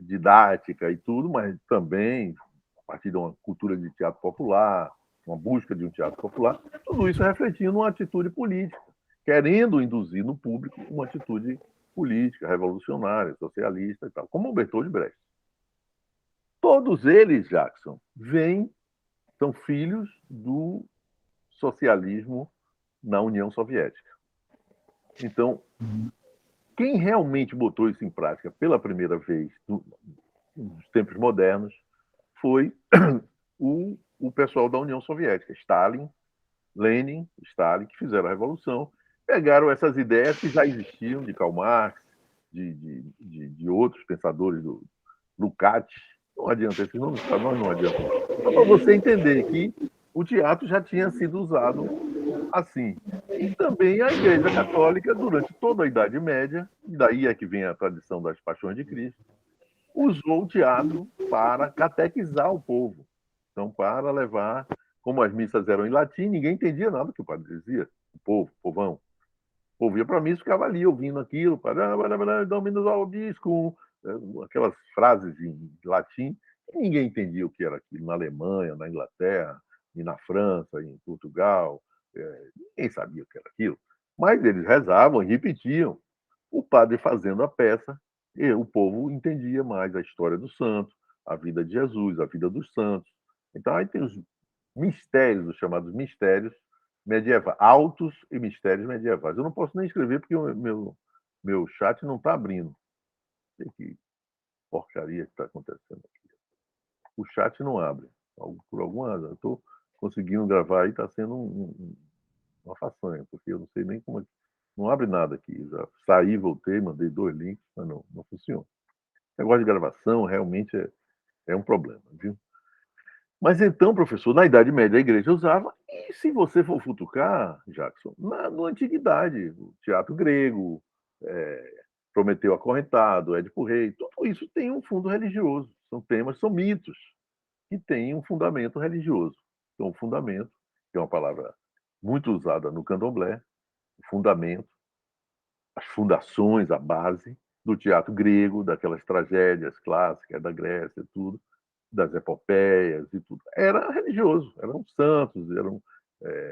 didática e tudo, mas também a partir de uma cultura de teatro popular, uma busca de um teatro popular, tudo isso refletindo uma atitude política, querendo induzir no público uma atitude política, revolucionária, socialista e tal, como o Bertold Brecht. Todos eles, Jackson, são filhos do socialismo na União Soviética. Então, quem realmente botou isso em prática pela primeira vez nos tempos modernos foi o pessoal da União Soviética, Lenin, Stalin, que fizeram a Revolução, pegaram essas ideias que já existiam de Karl Marx, de outros pensadores, do Lukács, não adianta, esses nomes para nós não adiantam. Só para você entender que o teatro já tinha sido usado assim. E também a Igreja Católica, durante toda a Idade Média, e daí é que vem a tradição das Paixões de Cristo, usou o teatro para catequizar o povo. Então, para levar, como as missas eram em latim, ninguém entendia nada que o padre dizia, o povão. O povo ia para a missa e ficava ali ouvindo aquilo, Dominus Vobiscum, aquelas frases em latim, e ninguém entendia o que era aquilo na Alemanha, na Inglaterra, e na França, em Portugal, ninguém sabia o que era aquilo. Mas eles rezavam e repetiam. O padre fazendo a peça, e o povo entendia mais a história do santo, a vida de Jesus, a vida dos santos. Então, aí tem os mistérios, os chamados mistérios medievais, autos e mistérios medievais. Eu não posso nem escrever porque o meu chat não está abrindo. Que porcaria que está acontecendo aqui. O chat não abre. Por alguma razão. Eu estou conseguindo gravar aí, está sendo uma façanha, porque eu não sei nem como. Não abre nada aqui. Já saí, voltei, mandei 2 links, mas não funciona. O negócio de gravação realmente é um problema, viu? Mas então, professor, na Idade Média a igreja usava, e se você for futucar, Jackson, na antiguidade, o teatro grego, Prometeu Acorrentado, Édipo Rei, tudo isso tem um fundo religioso. São temas, são mitos que têm um fundamento religioso. Então, o fundamento, que é uma palavra muito usada no candomblé, o fundamento, as fundações, a base do teatro grego, daquelas tragédias clássicas da Grécia, tudo, das epopeias e tudo. Era religioso, eram santos, eram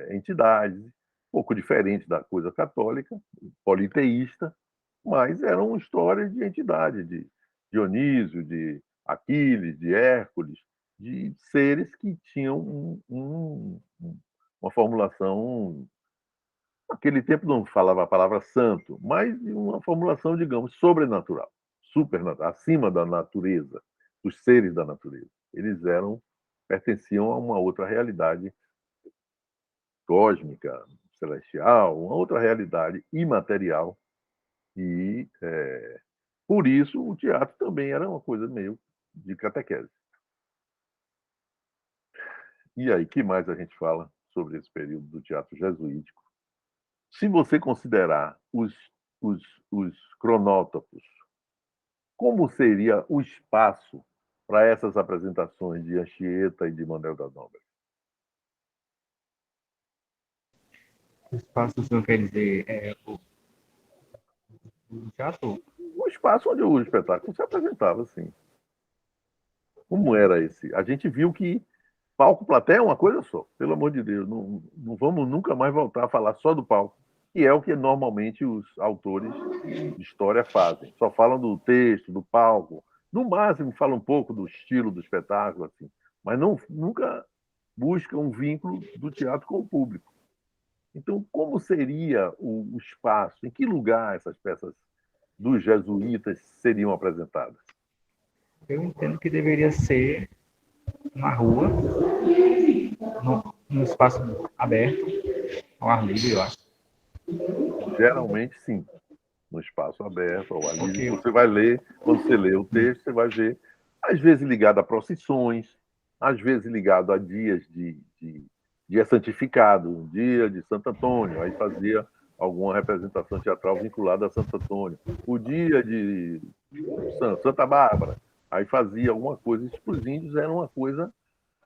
entidades, um pouco diferente da coisa católica, politeísta, mas eram histórias de entidade, de Dionísio, de Aquiles, de Hércules, de seres que tinham uma formulação. Naquele tempo não falava a palavra santo, mas de uma formulação, digamos, sobrenatural, supernatural, acima da natureza, dos seres da natureza. Eles pertenciam a uma outra realidade cósmica, celestial, uma outra realidade imaterial. E, por isso, o teatro também era uma coisa meio de catequese. E aí, que mais a gente fala sobre esse período do teatro jesuítico? Se você considerar os cronótopos, como seria o espaço para essas apresentações de Anchieta e de Manuel da Nóbrega? O espaço, o senhor quer dizer, o teatro? O espaço onde o espetáculo se apresentava, assim. Como era esse? A gente viu que palco plateia é uma coisa só, pelo amor de Deus. Não vamos nunca mais voltar a falar só do palco. que é o que normalmente os autores de história fazem. Só falam do texto, do palco, no máximo falam um pouco do estilo do espetáculo, assim, mas nunca buscam um vínculo do teatro com o público. Então, como seria o espaço? Em que lugar essas peças dos jesuítas seriam apresentadas? Eu entendo que deveria ser na rua, num espaço aberto, ao ar livre, eu acho. Geralmente, sim, no espaço aberto, ao ar livre. Porque, Você vai ler, quando você lê o texto, você vai ver, às vezes ligado a procissões, às vezes ligado a dias de dia santificado, um dia de Santo Antônio, aí fazia alguma representação teatral vinculada a Santo Antônio. O dia de Santa Bárbara, aí fazia alguma coisa. Isso para os índios era uma coisa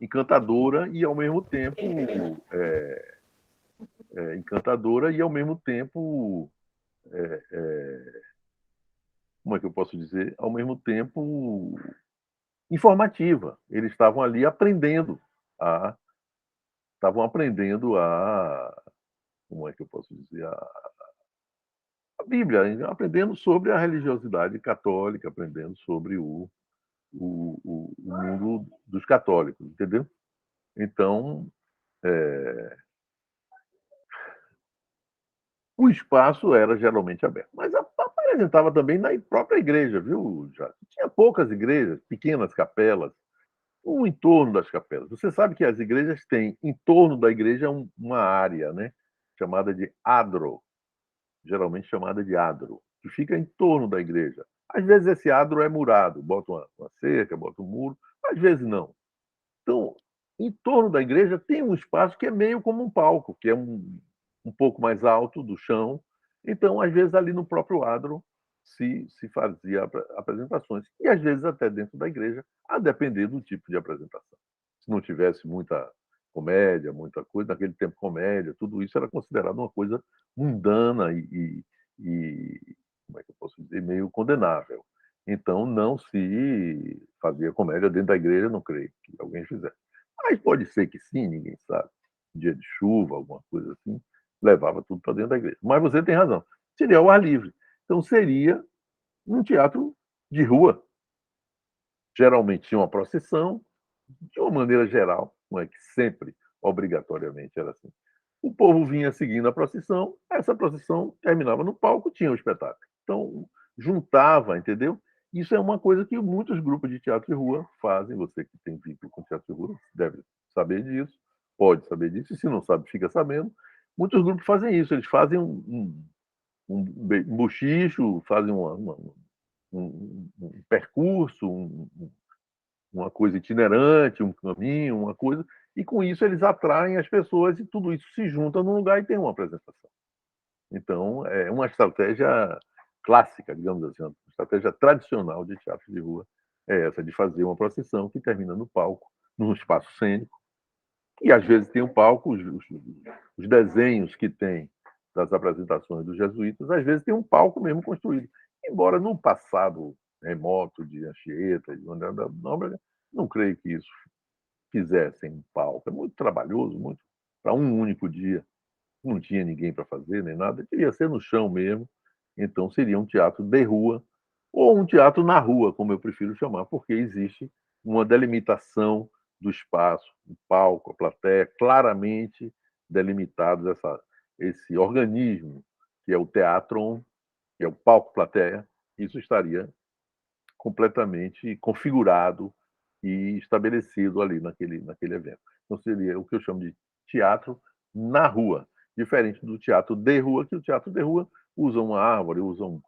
encantadora e ao mesmo tempo encantadora e ao mesmo tempo como é que eu posso dizer, ao mesmo tempo informativa. Eles a estavam aprendendo como é que eu posso dizer, a Bíblia, aprendendo sobre a religiosidade católica, aprendendo sobre o mundo dos católicos, entendeu? Então, o espaço era geralmente aberto, mas apresentava também na própria igreja, viu? Já tinha poucas igrejas, pequenas capelas, o entorno das capelas. Você sabe que as igrejas têm, em torno da igreja, uma área, né? Chamada de adro, geralmente chamada de adro, que fica em torno da igreja. Às vezes esse adro é murado, bota uma cerca, bota um muro, às vezes não. Então, em torno da igreja tem um espaço que é meio como um palco, que é um pouco mais alto do chão. Então, às vezes, ali no próprio adro se fazia apresentações. E, às vezes, até dentro da igreja, a depender do tipo de apresentação. Se não tivesse muita comédia, muita coisa, naquele tempo comédia, tudo isso era considerado uma coisa mundana e como é que eu posso dizer, meio condenável. Então, não se fazia comédia dentro da igreja, não creio que alguém fizesse. Mas pode ser que sim, ninguém sabe. Um dia de chuva, alguma coisa assim, levava tudo para dentro da igreja. Mas você tem razão. Seria ao ar livre. Então, seria um teatro de rua. Geralmente tinha uma procissão, de uma maneira geral, não é que sempre, obrigatoriamente, era assim. O povo vinha seguindo a procissão, essa procissão terminava no palco, tinha o espetáculo. Então, juntava, entendeu? Isso é uma coisa que muitos grupos de teatro de rua fazem. Você que tem vínculo com teatro de rua deve saber disso, pode saber disso, e se não sabe, fica sabendo. Muitos grupos fazem isso, eles fazem um bochicho, fazem um percurso, uma coisa itinerante, um caminho, uma coisa, e com isso eles atraem as pessoas e tudo isso se junta num lugar e tem uma apresentação. Então, é uma estratégia clássica, digamos assim, uma estratégia tradicional de teatro de rua, é essa de fazer uma procissão que termina no palco, num espaço cênico, e às vezes tem um palco, os desenhos que tem das apresentações dos jesuítas, às vezes tem um palco mesmo construído. Embora no passado remoto de Anchieta, de André da Nóbrega, não creio que isso fizessem um palco. É muito trabalhoso, muito para um único dia. Não tinha ninguém para fazer, nem nada. Devia ser no chão mesmo. Então seria um teatro de rua, ou um teatro na rua, como eu prefiro chamar, porque existe uma delimitação do espaço, o palco, a plateia, claramente delimitados esse organismo, que é o teatro, que é o palco-plateia, isso estaria completamente configurado e estabelecido ali naquele evento. Então, seria o que eu chamo de teatro na rua, diferente do teatro de rua, que o teatro de rua usa uma árvore, usa um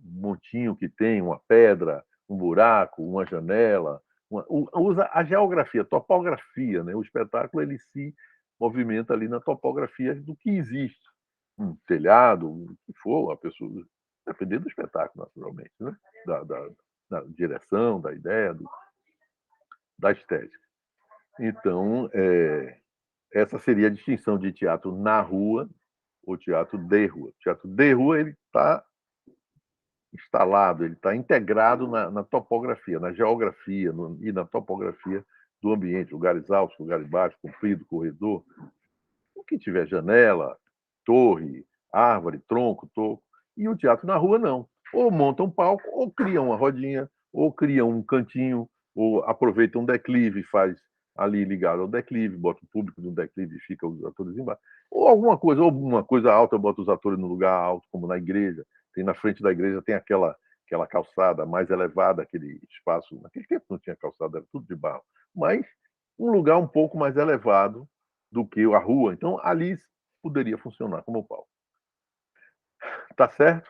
montinho que tem, uma pedra, um buraco, uma janela, usa a geografia, a topografia. Né? O espetáculo ele se movimenta ali na topografia do que existe. Um telhado, o que for, a pessoa, dependendo do espetáculo, naturalmente, né? Da direção, da ideia, da estética. Então, essa seria a distinção de teatro na rua ou teatro de rua. O teatro de rua ele está instalado, ele está integrado na topografia, na geografia e na topografia do ambiente, lugares altos, lugares baixos, comprido, corredor, o que tiver janela, torre, árvore, tronco, toco. E o teatro na rua não. Ou monta um palco, ou cria uma rodinha, ou cria um cantinho, ou aproveita um declive e faz ali ligado ao declive, bota o público no declive e fica os atores embaixo. Ou uma coisa alta, bota os atores no lugar alto, como na igreja. Tem na frente da igreja, tem aquela calçada mais elevada, aquele espaço. Naquele tempo não tinha calçada, era tudo de barro. Mas um lugar um pouco mais elevado do que a rua. Então, ali poderia funcionar como palco. Tá certo?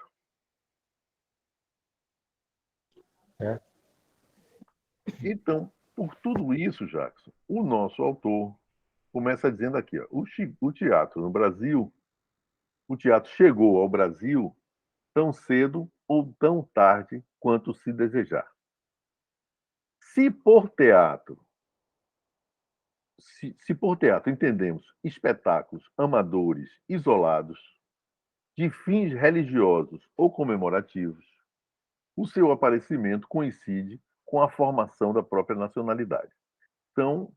É. Então, por tudo isso, Jackson, o nosso autor começa dizendo aqui, ó, o teatro no Brasil, o teatro chegou ao Brasil tão cedo ou tão tarde quanto se desejar. Se por teatro, se por teatro entendemos espetáculos amadores isolados, de fins religiosos ou comemorativos, o seu aparecimento coincide com a formação da própria nacionalidade. Então,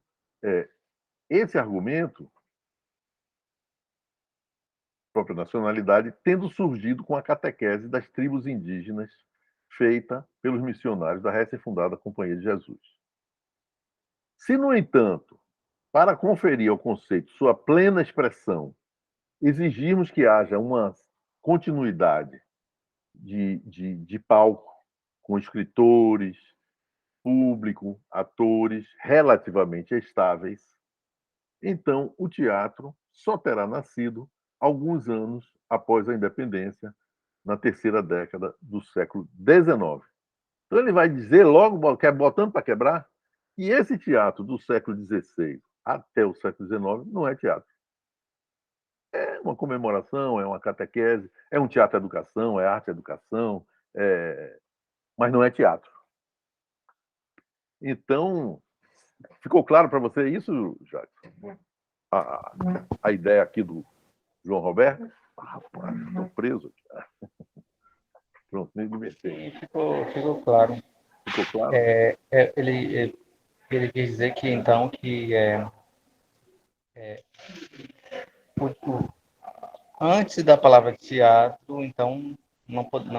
esse argumento, própria nacionalidade, tendo surgido com a catequese das tribos indígenas feita pelos missionários da recém-fundada Companhia de Jesus. Se, no entanto, para conferir ao conceito sua plena expressão, exigirmos que haja uma continuidade de palco, com escritores, público, atores relativamente estáveis, então o teatro só terá nascido alguns anos após a independência, na terceira década do século XIX. Então ele vai dizer logo, botando para quebrar, que esse teatro do século XVI até o século XIX não é teatro. É uma comemoração, é uma catequese, é um teatro-educação, é arte-educação, mas não é teatro. Então, ficou claro para você isso, Jackson? A ideia aqui do João Roberto? Rapaz, estou preso aqui. Pronto, me libertei. Sim, ficou claro. Ficou claro? Ele quis dizer que então o- antes da palavra teatro, então não pode ser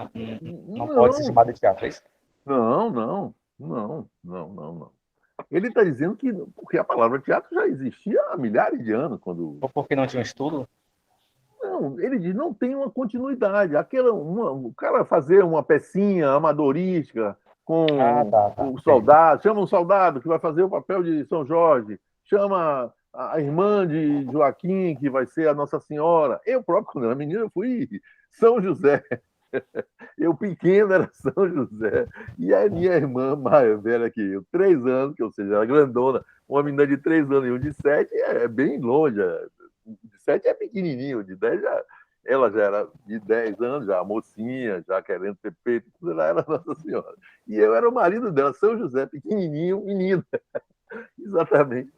Não, chamado de teatro, é isso? não. Ele está dizendo que porque a palavra teatro já existia há milhares de anos, quando Ou porque não tinha um estudo? não, ele diz não tem uma continuidade. O cara fazer uma pecinha amadorística Ah, com tá, o entendi. soldado, chama um soldado que vai fazer o papel de São Jorge, chama a irmã de Joaquim, que vai ser a Nossa Senhora. Eu próprio, quando era menino, eu fui São José. Eu pequeno era São José. E a minha irmã mais velha que eu, 3 anos, que ou seja, era grandona, uma menina de 3 anos e um de 7, é bem longe. De 7 é pequenininho, de 10 já. Ela já era de 10 anos, já mocinha, já querendo ter peito, tudo ela era Nossa Senhora. E eu era o marido dela, São José, pequenininho, menino. Exatamente.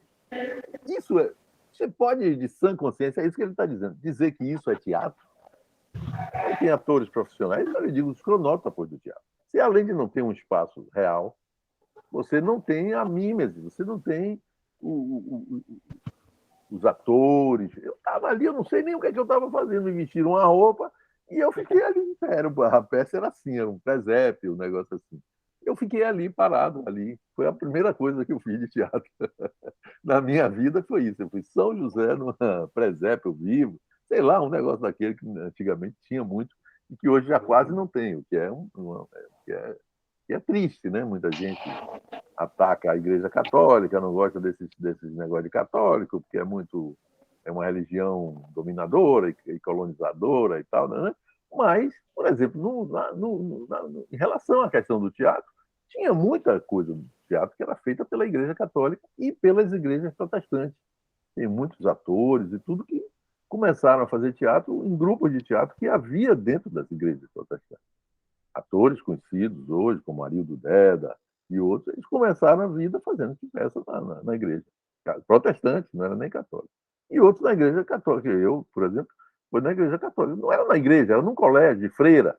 Isso é. Você pode, de sã consciência, é isso que ele está dizendo, dizer que isso é teatro. Não tem atores profissionais, eu digo os cronótapos do teatro. Se além de não ter um espaço real, você não tem a mímese, você não tem os atores. Eu estava ali, eu não sei nem o que, é que eu estava fazendo. Me vestiram uma roupa e eu fiquei ali. A peça era assim, era um presépio, um negócio assim. Eu fiquei ali, parado ali. Foi a primeira coisa que eu fiz de teatro. Na minha vida foi isso. Eu fui São José no presépio vivo, sei lá, um negócio daquele que antigamente tinha muito e que hoje já quase não tem, o que é, que é triste, né? Muita gente ataca a Igreja Católica, não gosta desses negócios de católico, porque é uma religião dominadora e colonizadora e tal, né? Mas, por exemplo, em relação à questão do teatro, tinha muita coisa do teatro que era feita pela Igreja Católica e pelas igrejas protestantes. Tem muitos atores e tudo que começaram a fazer teatro em grupos de teatro que havia dentro das igrejas protestantes. Atores conhecidos hoje, como Arildo Deda e outros, eles começaram a vida fazendo peça na igreja. Protestante, não era nem católico. E outros na igreja católica. Eu, por exemplo, fui na igreja católica. Não era na igreja, era num colégio de freira.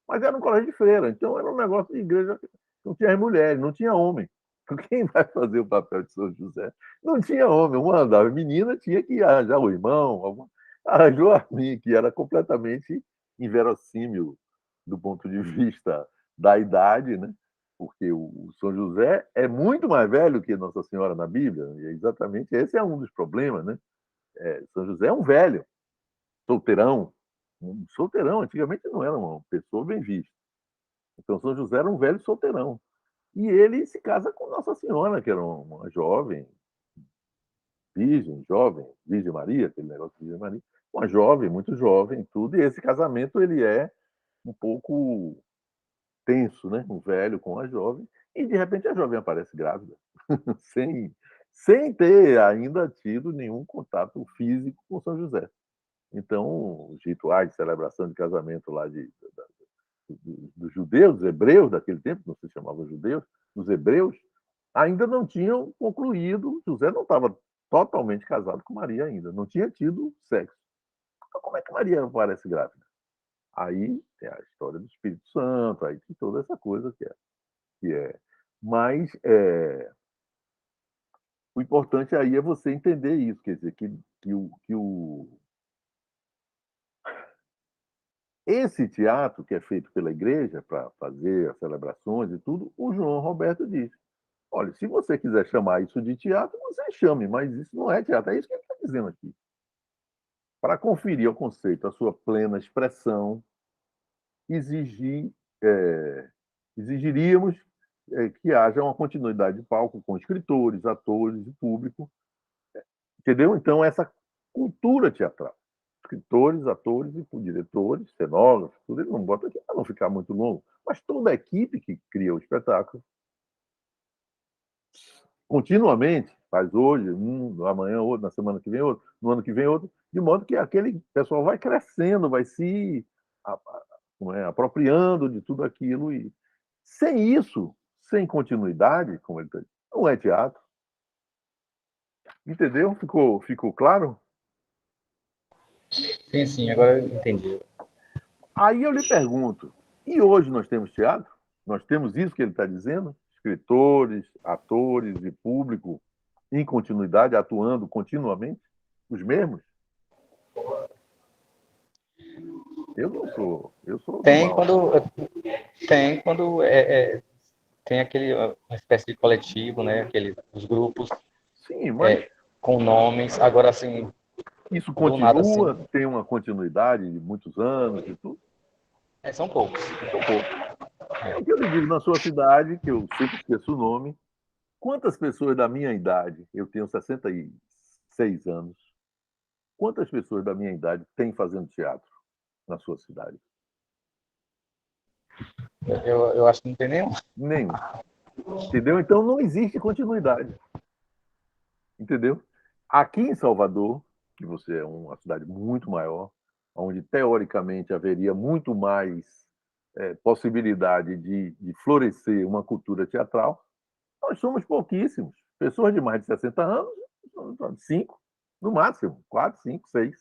Mas era um colégio de freira. Então era um negócio de igreja. Não tinha mulheres, não tinha homem. Quem vai fazer o papel de São José? Não tinha homem. Uma andava menina, tinha que arranjar o irmão. arranjou a mim, que era completamente inverossímil do ponto de vista da idade, né? Porque o São José é muito mais velho que Nossa Senhora na Bíblia, e é exatamente esse é um dos problemas, né? São José é um velho, solteirão, um solteirão, antigamente não era uma pessoa bem vista. Então São José era um velho solteirão. E ele se casa com Nossa Senhora, que era uma jovem, Virgem Maria, aquele negócio de Virgem Maria, uma jovem, muito jovem, tudo, e esse casamento ele é um pouco tenso, né? Um velho com a jovem, e de repente a jovem aparece grávida, sem, sem ter ainda tido nenhum contato físico com São José. Então, os rituais de celebração de casamento lá dos judeus, dos hebreus daquele tempo, não se chamavam judeus, dos hebreus, ainda não tinham concluído, José não estava totalmente casado com Maria ainda, não tinha tido sexo. Então, como é que Maria aparece grávida? Aí tem a história do Espírito Santo, aí tem toda essa coisa que é. Mas o importante aí é você entender isso, quer dizer, esse teatro que é feito pela igreja para fazer as celebrações e tudo, o João Roberto disse: olha, se você quiser chamar isso de teatro, você chame, mas isso não é teatro. É isso que ele está dizendo aqui. Para conferir ao conceito a sua plena expressão, exigir, é, exigiríamos que haja uma continuidade de palco com escritores, atores e público, entendeu? Então, essa cultura teatral, escritores, atores e diretores, cenógrafos, tudo, ele não bota aqui para não ficar muito longo, mas toda a equipe que cria o espetáculo, continuamente, faz hoje, amanhã outro, na semana que vem outro, no ano que vem outro, de modo que aquele pessoal vai crescendo, vai se apropriando de tudo aquilo. E sem isso, sem continuidade, como ele está dizendo, não é teatro. Entendeu? Ficou claro? Sim, sim, agora eu entendi. Aí eu lhe pergunto, e hoje nós temos teatro? Nós temos isso que ele está dizendo? Escritores, atores e público em continuidade, atuando continuamente? Os mesmos? Eu sou do Tem mal. quando tem quando tem aquele uma espécie de coletivo, né? Aquele os grupos Sim, mas com nomes. Agora assim, isso do nada assim, continua, tem uma continuidade de muitos anos e tudo? são poucos. São poucos. É o que eu lhe digo, na sua cidade, que eu sempre esqueço o nome, quantas pessoas da minha idade, eu tenho 66 anos, quantas pessoas da minha idade têm fazendo teatro na sua cidade? Eu acho que não tem nenhum. Nenhum. Entendeu? Então não existe continuidade. Entendeu? Aqui em Salvador, que você é uma cidade muito maior, onde teoricamente haveria muito mais possibilidade de florescer uma cultura teatral, nós somos pouquíssimos. Pessoas de mais de 60 anos, 5, no máximo, 4, 5, 6,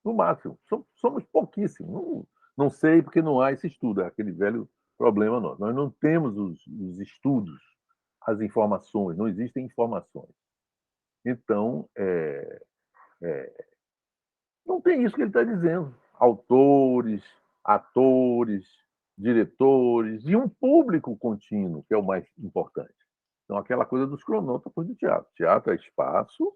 no máximo. Somos pouquíssimos. Não sei porque não há esse estudo, é aquele velho problema nosso. Nós não temos os estudos, as informações, não existem informações. Então, não tem isso que ele está dizendo. Autores, atores, diretores e um público contínuo, que é o mais importante. Então, aquela coisa dos cronógrafos do teatro. Teatro é espaço.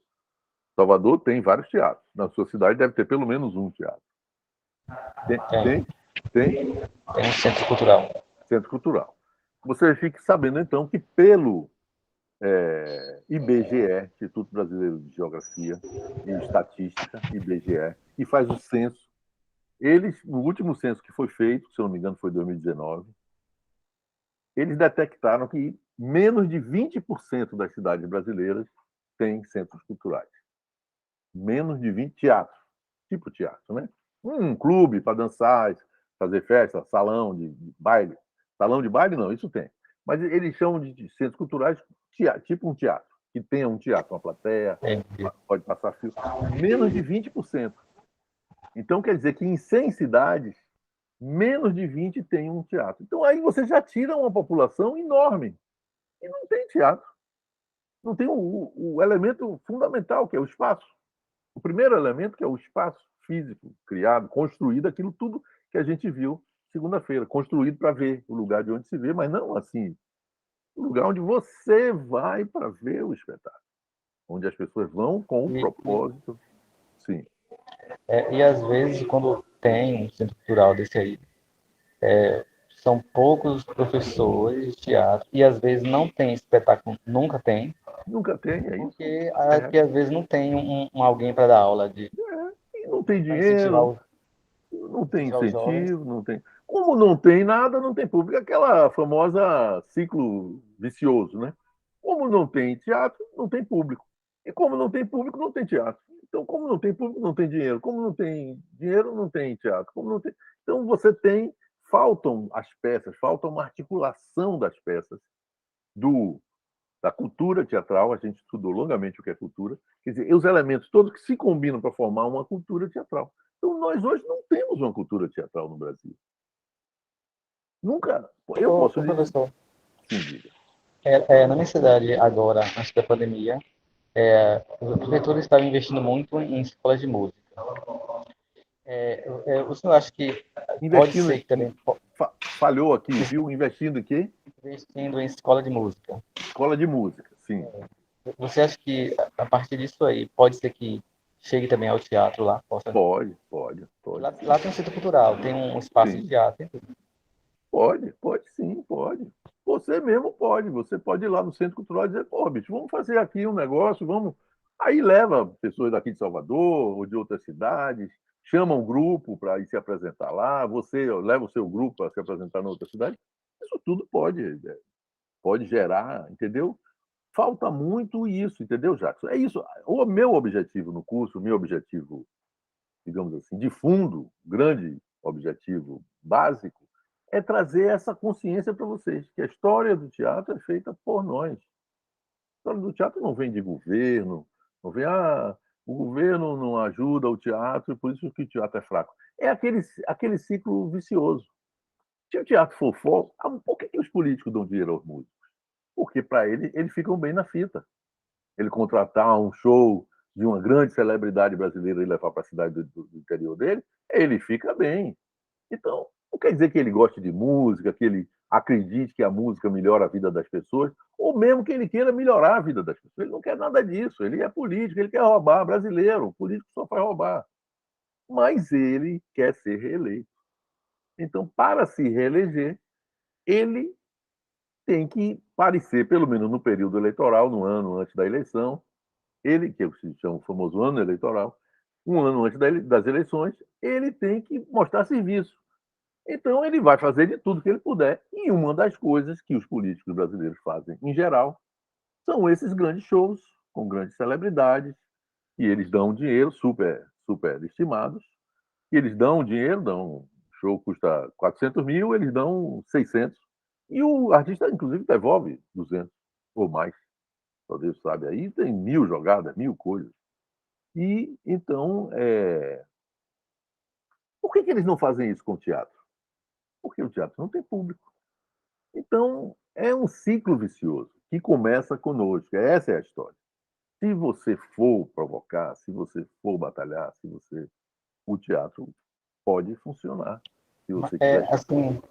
Salvador tem vários teatros. Na sua cidade deve ter pelo menos um teatro. Tem? Tem, Tem? Tem? tem um centro cultural. Centro Cultural. Você fique sabendo, então, que pelo IBGE, Instituto Brasileiro de Geografia e Estatística, IBGE, que faz o censo. Eles, no último censo que foi feito, se eu não me engano foi 2019, eles detectaram que menos de 20% das cidades brasileiras têm centros culturais. Menos de 20 teatros, tipo teatro, né? Um clube para dançar, fazer festa, salão de baile. Salão de baile não, isso tem. Mas eles chamam de centros culturais tipo um teatro, que tenha um teatro, uma plateia, pode passar fio. Menos de 20%. Então quer dizer que em 100 cidades, menos de 20 tem um teatro. Então aí você já tira uma população enorme. E não tem teatro. Não tem o elemento fundamental, que é o espaço. O primeiro elemento que é o espaço físico criado, construído, aquilo tudo que a gente viu segunda-feira, construído para ver, o lugar de onde se vê, mas não assim, o lugar onde você vai para ver o espetáculo, onde as pessoas vão com o E, propósito, sim. e às vezes, quando tem um centro cultural desse aí, são poucos professores de teatro, e às vezes não tem espetáculo, nunca tem, Nunca tem, é isso. porque É. aqui às vezes não tem alguém para dar aula, E não tem para incentivar, dinheiro, não tem incentivar os jovens. incentivo, não tem. Como não tem nada, não tem público. Aquela famosa ciclo vicioso, né? Como não tem teatro, não tem público. E como não tem público, não tem teatro. Então, como não tem público, não tem dinheiro. Como não tem dinheiro, não tem teatro. Como não tem... Então, você tem. Faltam as peças, falta uma articulação das peças do, da cultura teatral. A gente estudou longamente o que é cultura. Quer dizer, os elementos todos que se combinam para formar uma cultura teatral. Então, nós hoje não temos uma cultura teatral no Brasil. Nunca. Eu Ô, posso dizer. professor, Sim, diga. na minha cidade agora, antes da pandemia, os prefeituras estavam investindo muito em escolas de música. O senhor acha que pode Investindo. ser que também Falhou aqui, viu? Investindo em quê? investindo em escola de música? Escola de música, sim. Você acha que a partir disso aí pode ser que chegue também ao teatro lá? Pode. Lá tem um centro cultural, tem um espaço de Sim. teatro. Pode sim, pode. Você mesmo pode. Você pode ir lá no Centro Cultural e dizer, pô, bicho, vamos fazer aqui um negócio, vamos. Aí leva pessoas daqui de Salvador ou de outras cidades, chama um grupo para ir se apresentar lá, você leva o seu grupo para se apresentar na outra cidade. Isso tudo pode gerar, entendeu? Falta muito isso, entendeu, Jackson? É isso. O meu objetivo no curso, o meu objetivo, digamos assim, de fundo, grande objetivo básico, é trazer essa consciência para vocês, que a história do teatro é feita por nós. A história do teatro não vem de governo, não vem, o governo não ajuda o teatro, e por isso que o teatro é fraco. É aquele ciclo vicioso. Se o teatro for forte, por que os políticos dão dinheiro aos músicos? Porque para eles ficam bem na fita. Ele contratar um show de uma grande celebridade brasileira e levar para a cidade do interior dele, ele fica bem. Então, não quer dizer que ele goste de música, que ele acredite que a música melhora a vida das pessoas, ou mesmo que ele queira melhorar a vida das pessoas. Ele não quer nada disso. Ele é político, ele quer roubar, brasileiro. O político só faz roubar. Mas ele quer ser reeleito. Então, para se reeleger, ele tem que parecer, pelo menos no período eleitoral, no ano antes da eleição, ele, que se chama o famoso ano eleitoral, um ano antes das eleições, ele tem que mostrar serviço. Então, ele vai fazer de tudo que ele puder. E uma das coisas que os políticos brasileiros fazem, em geral, são esses grandes shows com grandes celebridades, e eles dão dinheiro super estimados, e eles dão dinheiro, o show custa 400 mil, eles dão 600, e o artista, inclusive, devolve 200 ou mais. Só Deus sabe. Aí tem 1000 jogadas, 1000 coisas. E, então, por que eles não fazem isso com o teatro? Porque o teatro não tem público. Então, é um ciclo vicioso que começa conosco. Essa é a história. Se você for provocar, se você for batalhar, o teatro pode funcionar. Se você quiser Assim,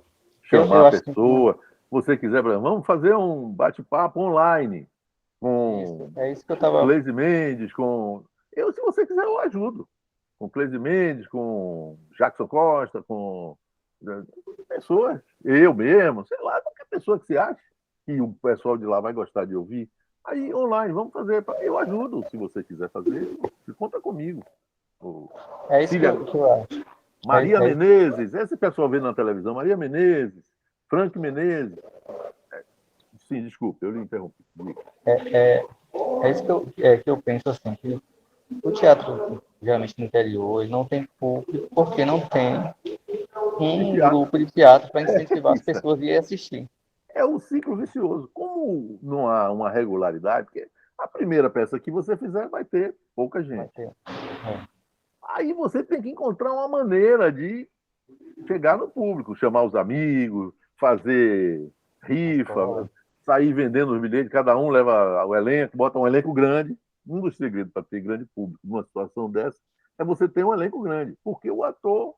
chamar eu a acho que pessoa, se você quiser, vamos fazer um bate-papo online com é isso que eu estava. Cleise Mendes, se você quiser, eu ajudo. Com Cleise Mendes, com Jackson Costa, com pessoas, eu mesmo, sei lá, qualquer pessoa que você acha que o pessoal de lá vai gostar de ouvir. Aí, online, vamos fazer. Eu ajudo, se você quiser fazer. Você conta comigo. É isso Cília, que eu acho. Maria Menezes, esse pessoal vê na televisão, Maria Menezes, Frank Menezes. Sim, desculpe, eu lhe interrompi. É isso que eu penso assim, que o teatro, geralmente no interior, ele não tem público porque não tem De um teatro. grupo de teatro para incentivar as Isso. pessoas a ir assistir. É um ciclo vicioso. Como não há uma regularidade, porque a primeira peça que você fizer vai ter pouca Vai gente. ter. Aí você tem que encontrar uma maneira de chegar no público, chamar os amigos, fazer rifa, sair vendendo os bilhetes, cada um leva o elenco, bota um elenco grande, Um dos segredos para ter grande público numa situação dessa é você ter um elenco grande, porque o ator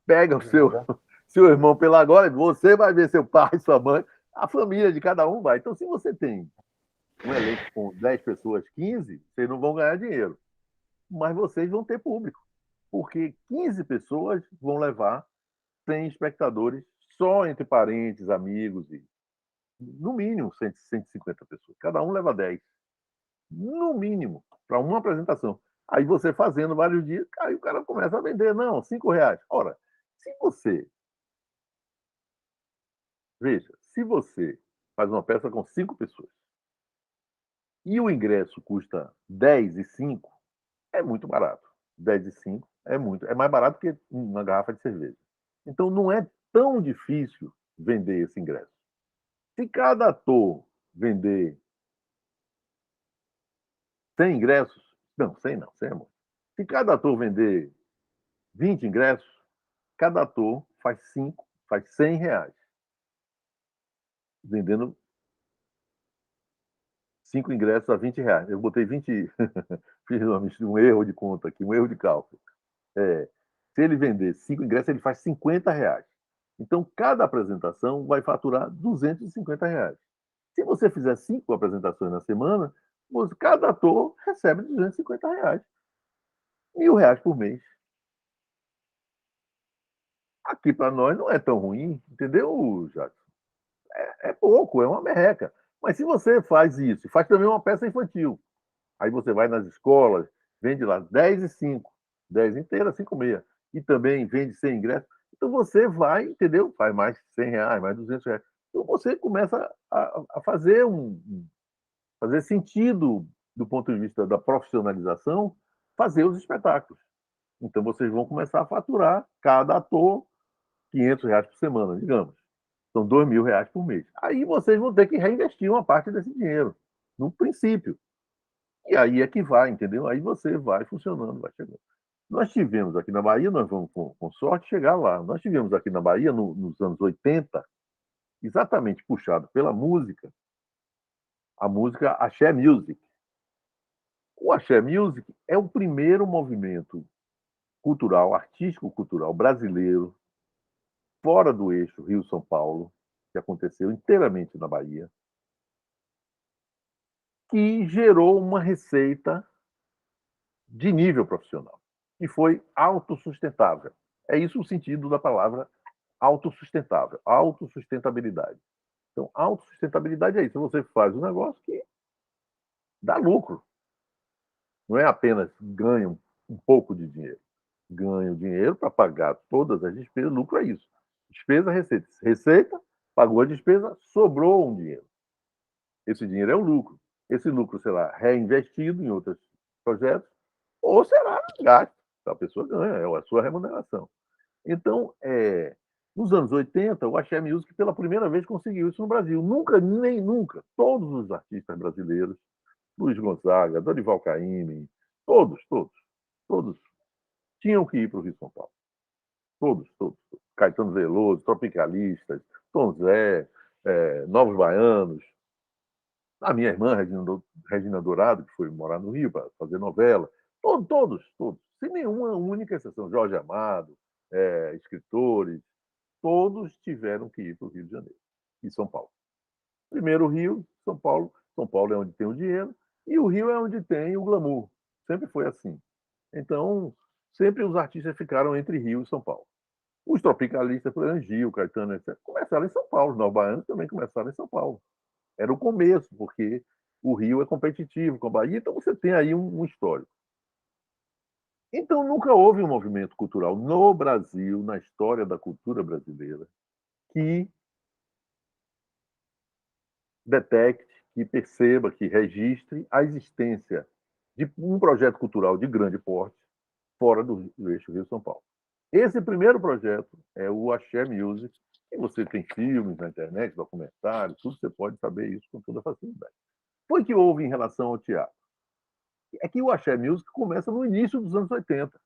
pega o seu irmão pela gola, você vai ver seu pai, sua mãe, a família de cada um vai. Então, se você tem um elenco com 10 pessoas, 15, vocês não vão ganhar dinheiro, mas vocês vão ter público, porque 15 pessoas vão levar 100 espectadores só entre parentes, amigos e no mínimo 150 pessoas. Cada um leva 10, no mínimo, para uma apresentação. Aí você fazendo vários dias, aí o cara começa a vender, não, R$ 5. Ora, se você, veja, se você faz uma peça com 5 pessoas e o ingresso custa 10 e 5, é muito barato. 10 e 5 é muito, é mais barato que uma garrafa de cerveja. Então não é tão difícil vender esse ingresso. Se cada ator vender 100 ingressos, não, 100 não, 100 é muito. Se cada ator vender 20 ingressos, cada ator faz R$ 100, vendendo 5 ingressos a R$ 20. Eu botei 20, fiz um erro de conta aqui, um erro de cálculo. Se ele vender 5 ingressos, ele faz R$ 50. Então, cada apresentação vai faturar R$ 250. Se você fizer 5 apresentações na semana, cada ator recebe R$ 250. R$ 1.000 por mês. Aqui para nós não é tão ruim, entendeu, Jackson? É pouco, é uma merreca. Mas se você faz isso, faz também uma peça infantil, aí você vai nas escolas, vende lá 10 e 5, 10 inteira, 5 meia, e também vende 100 ingressos, então você vai, entendeu? Faz mais R$ 100, mais R$ 200. Então você começa a fazer sentido do ponto de vista da profissionalização, fazer os espetáculos. Então vocês vão começar a faturar cada ator R$ 500 por semana, digamos. São R$ 2.000 por mês. Aí vocês vão ter que reinvestir uma parte desse dinheiro, no princípio. E aí é que vai, entendeu? Aí você vai funcionando, vai chegando. Nós tivemos aqui na Bahia, nós vamos com sorte chegar lá. Nós tivemos aqui na Bahia, nos anos 80, exatamente puxado pela música, a música Axé Music. O Axé Music é o primeiro movimento cultural, artístico-cultural brasileiro, fora do eixo Rio-São Paulo, que aconteceu inteiramente na Bahia, que gerou uma receita de nível profissional, que foi autossustentável. É isso o sentido da palavra autossustentável, autossustentabilidade. Então, autossustentabilidade é isso, você faz um negócio que dá lucro. Não é apenas ganha um pouco de dinheiro. Ganha o dinheiro para pagar todas as despesas, lucro é isso. Despesa, receita. Receita, pagou a despesa, sobrou um dinheiro. Esse dinheiro é o lucro. Esse lucro será reinvestido em outros projetos ou será gasto. A pessoa ganha, é a sua remuneração. Então, nos anos 80, o Axé Music, pela primeira vez, conseguiu isso no Brasil. Nunca, nem nunca, todos os artistas brasileiros, Luiz Gonzaga, Dorival Caymmi, todos tinham que ir para o Rio de São Paulo. Todos. Caetano Veloso, Tropicalistas, Tom Zé, Novos Baianos. A minha irmã, Regina Dourado, que foi morar no Rio para fazer novela. Todos. Sem nenhuma única exceção. Jorge Amado, escritores, todos tiveram que ir para o Rio de Janeiro e São Paulo. Primeiro o Rio, São Paulo. São Paulo é onde tem o dinheiro e o Rio é onde tem o glamour. Sempre foi assim. Então, sempre os artistas ficaram entre Rio e São Paulo. Os tropicalistas, por exemplo, Gil, Caetano, etc., começaram em São Paulo. Os novobaianos também começaram em São Paulo. Era o começo, porque o Rio é competitivo com a Bahia, então você tem aí um histórico. Então, nunca houve um movimento cultural no Brasil, na história da cultura brasileira, que detecte, que perceba, que registre a existência de um projeto cultural de grande porte fora do eixo Rio-São Paulo. Esse primeiro projeto é o Axé Music, e você tem filmes na internet, documentários, tudo, você pode saber isso com toda facilidade. Foi que houve em relação ao teatro? É que o Axé Music começa no início dos anos 80,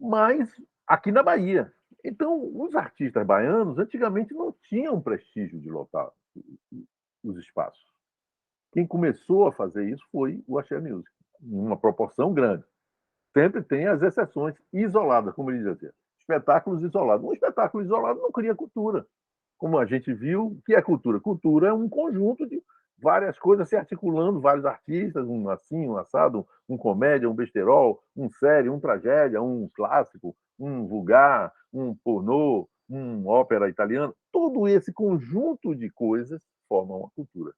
mas aqui na Bahia. Então, os artistas baianos antigamente não tinham prestígio de lotar os espaços. quem começou a fazer isso foi o Axé Music, em uma proporção grande. Sempre tem as exceções isoladas, como ele dizia, espetáculos isolados. Um espetáculo isolado não cria cultura. Como a gente viu, o que é cultura? Cultura é um conjunto de várias coisas se articulando, vários artistas, um assim, um assado, um comédia, um besterol, um série, um tragédia, um clássico, um vulgar, um pornô, um ópera italiana. Todo esse conjunto de coisas forma uma cultura.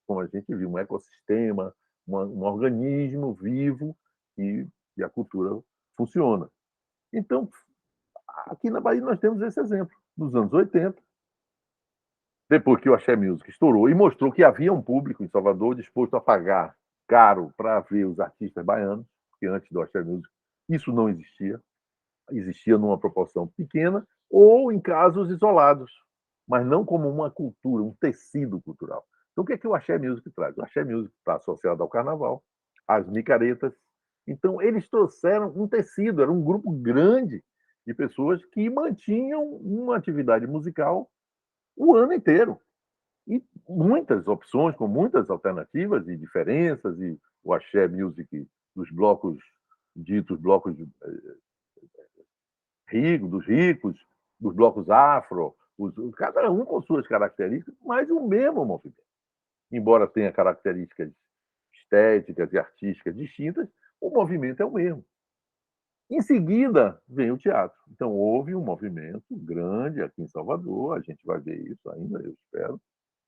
Como a gente viu, um ecossistema, um organismo vivo e a cultura funciona. Então, aqui na Bahia nós temos esse exemplo. Nos anos 80, depois que o Axé Music estourou e mostrou que havia um público em Salvador disposto a pagar caro para ver os artistas baianos, porque antes do Axé Music isso não existia, existia numa proporção pequena ou em casos isolados, mas não como uma cultura, um tecido cultural. Então, o que é que o Axé Music traz? O Axé Music está associado ao carnaval, às micaretas. Então, eles trouxeram um tecido, era um grupo grande de pessoas que mantinham uma atividade musical o ano inteiro. E muitas opções, com muitas alternativas e diferenças, e o Axé Music dos blocos, ditos blocos ricos, dos ricos, dos blocos afro, cada um com suas características, mas o mesmo movimento. Embora tenha características estéticas e artísticas distintas, o movimento é o mesmo. Em seguida, vem o teatro. Então, houve um movimento grande aqui em Salvador, a gente vai ver isso ainda, eu espero.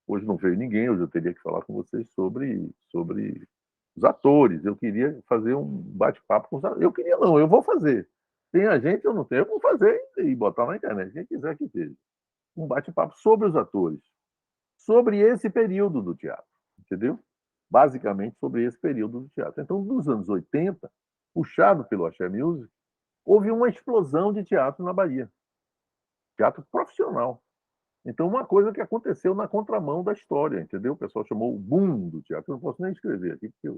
Hoje não veio ninguém, hoje eu teria que falar com vocês sobre os atores. Eu queria fazer um bate-papo com os atores. Eu queria não, eu vou fazer. Tem a gente, eu não tenho, eu vou fazer e botar na internet, quem quiser que seja. Um bate-papo sobre os atores, sobre esse período do teatro, entendeu? Basicamente sobre esse período do teatro. Então, nos anos 80, puxado pelo Axé Music, houve uma explosão de teatro na Bahia. Teatro profissional. Então, uma coisa que aconteceu na contramão da história, entendeu? O pessoal chamou o boom do teatro. Eu não posso nem escrever aqui, porque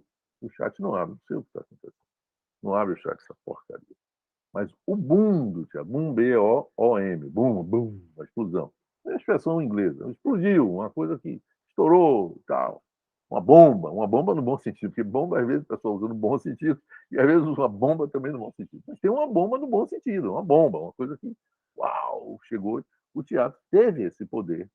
o chat não abre. Não sei o que está acontecendo. Não abre o chat, essa porcaria. Mas o boom do teatro, boom, B-O-O-M, boom, boom, a explosão. É a expressão inglesa. Explodiu, uma coisa que estourou, tal. Uma bomba no bom sentido, porque bomba, às vezes, o pessoal usa no bom sentido, e às vezes uma bomba também no bom sentido. Mas tem uma bomba no bom sentido, uma bomba, uma coisa que, uau, chegou. O teatro teve esse poder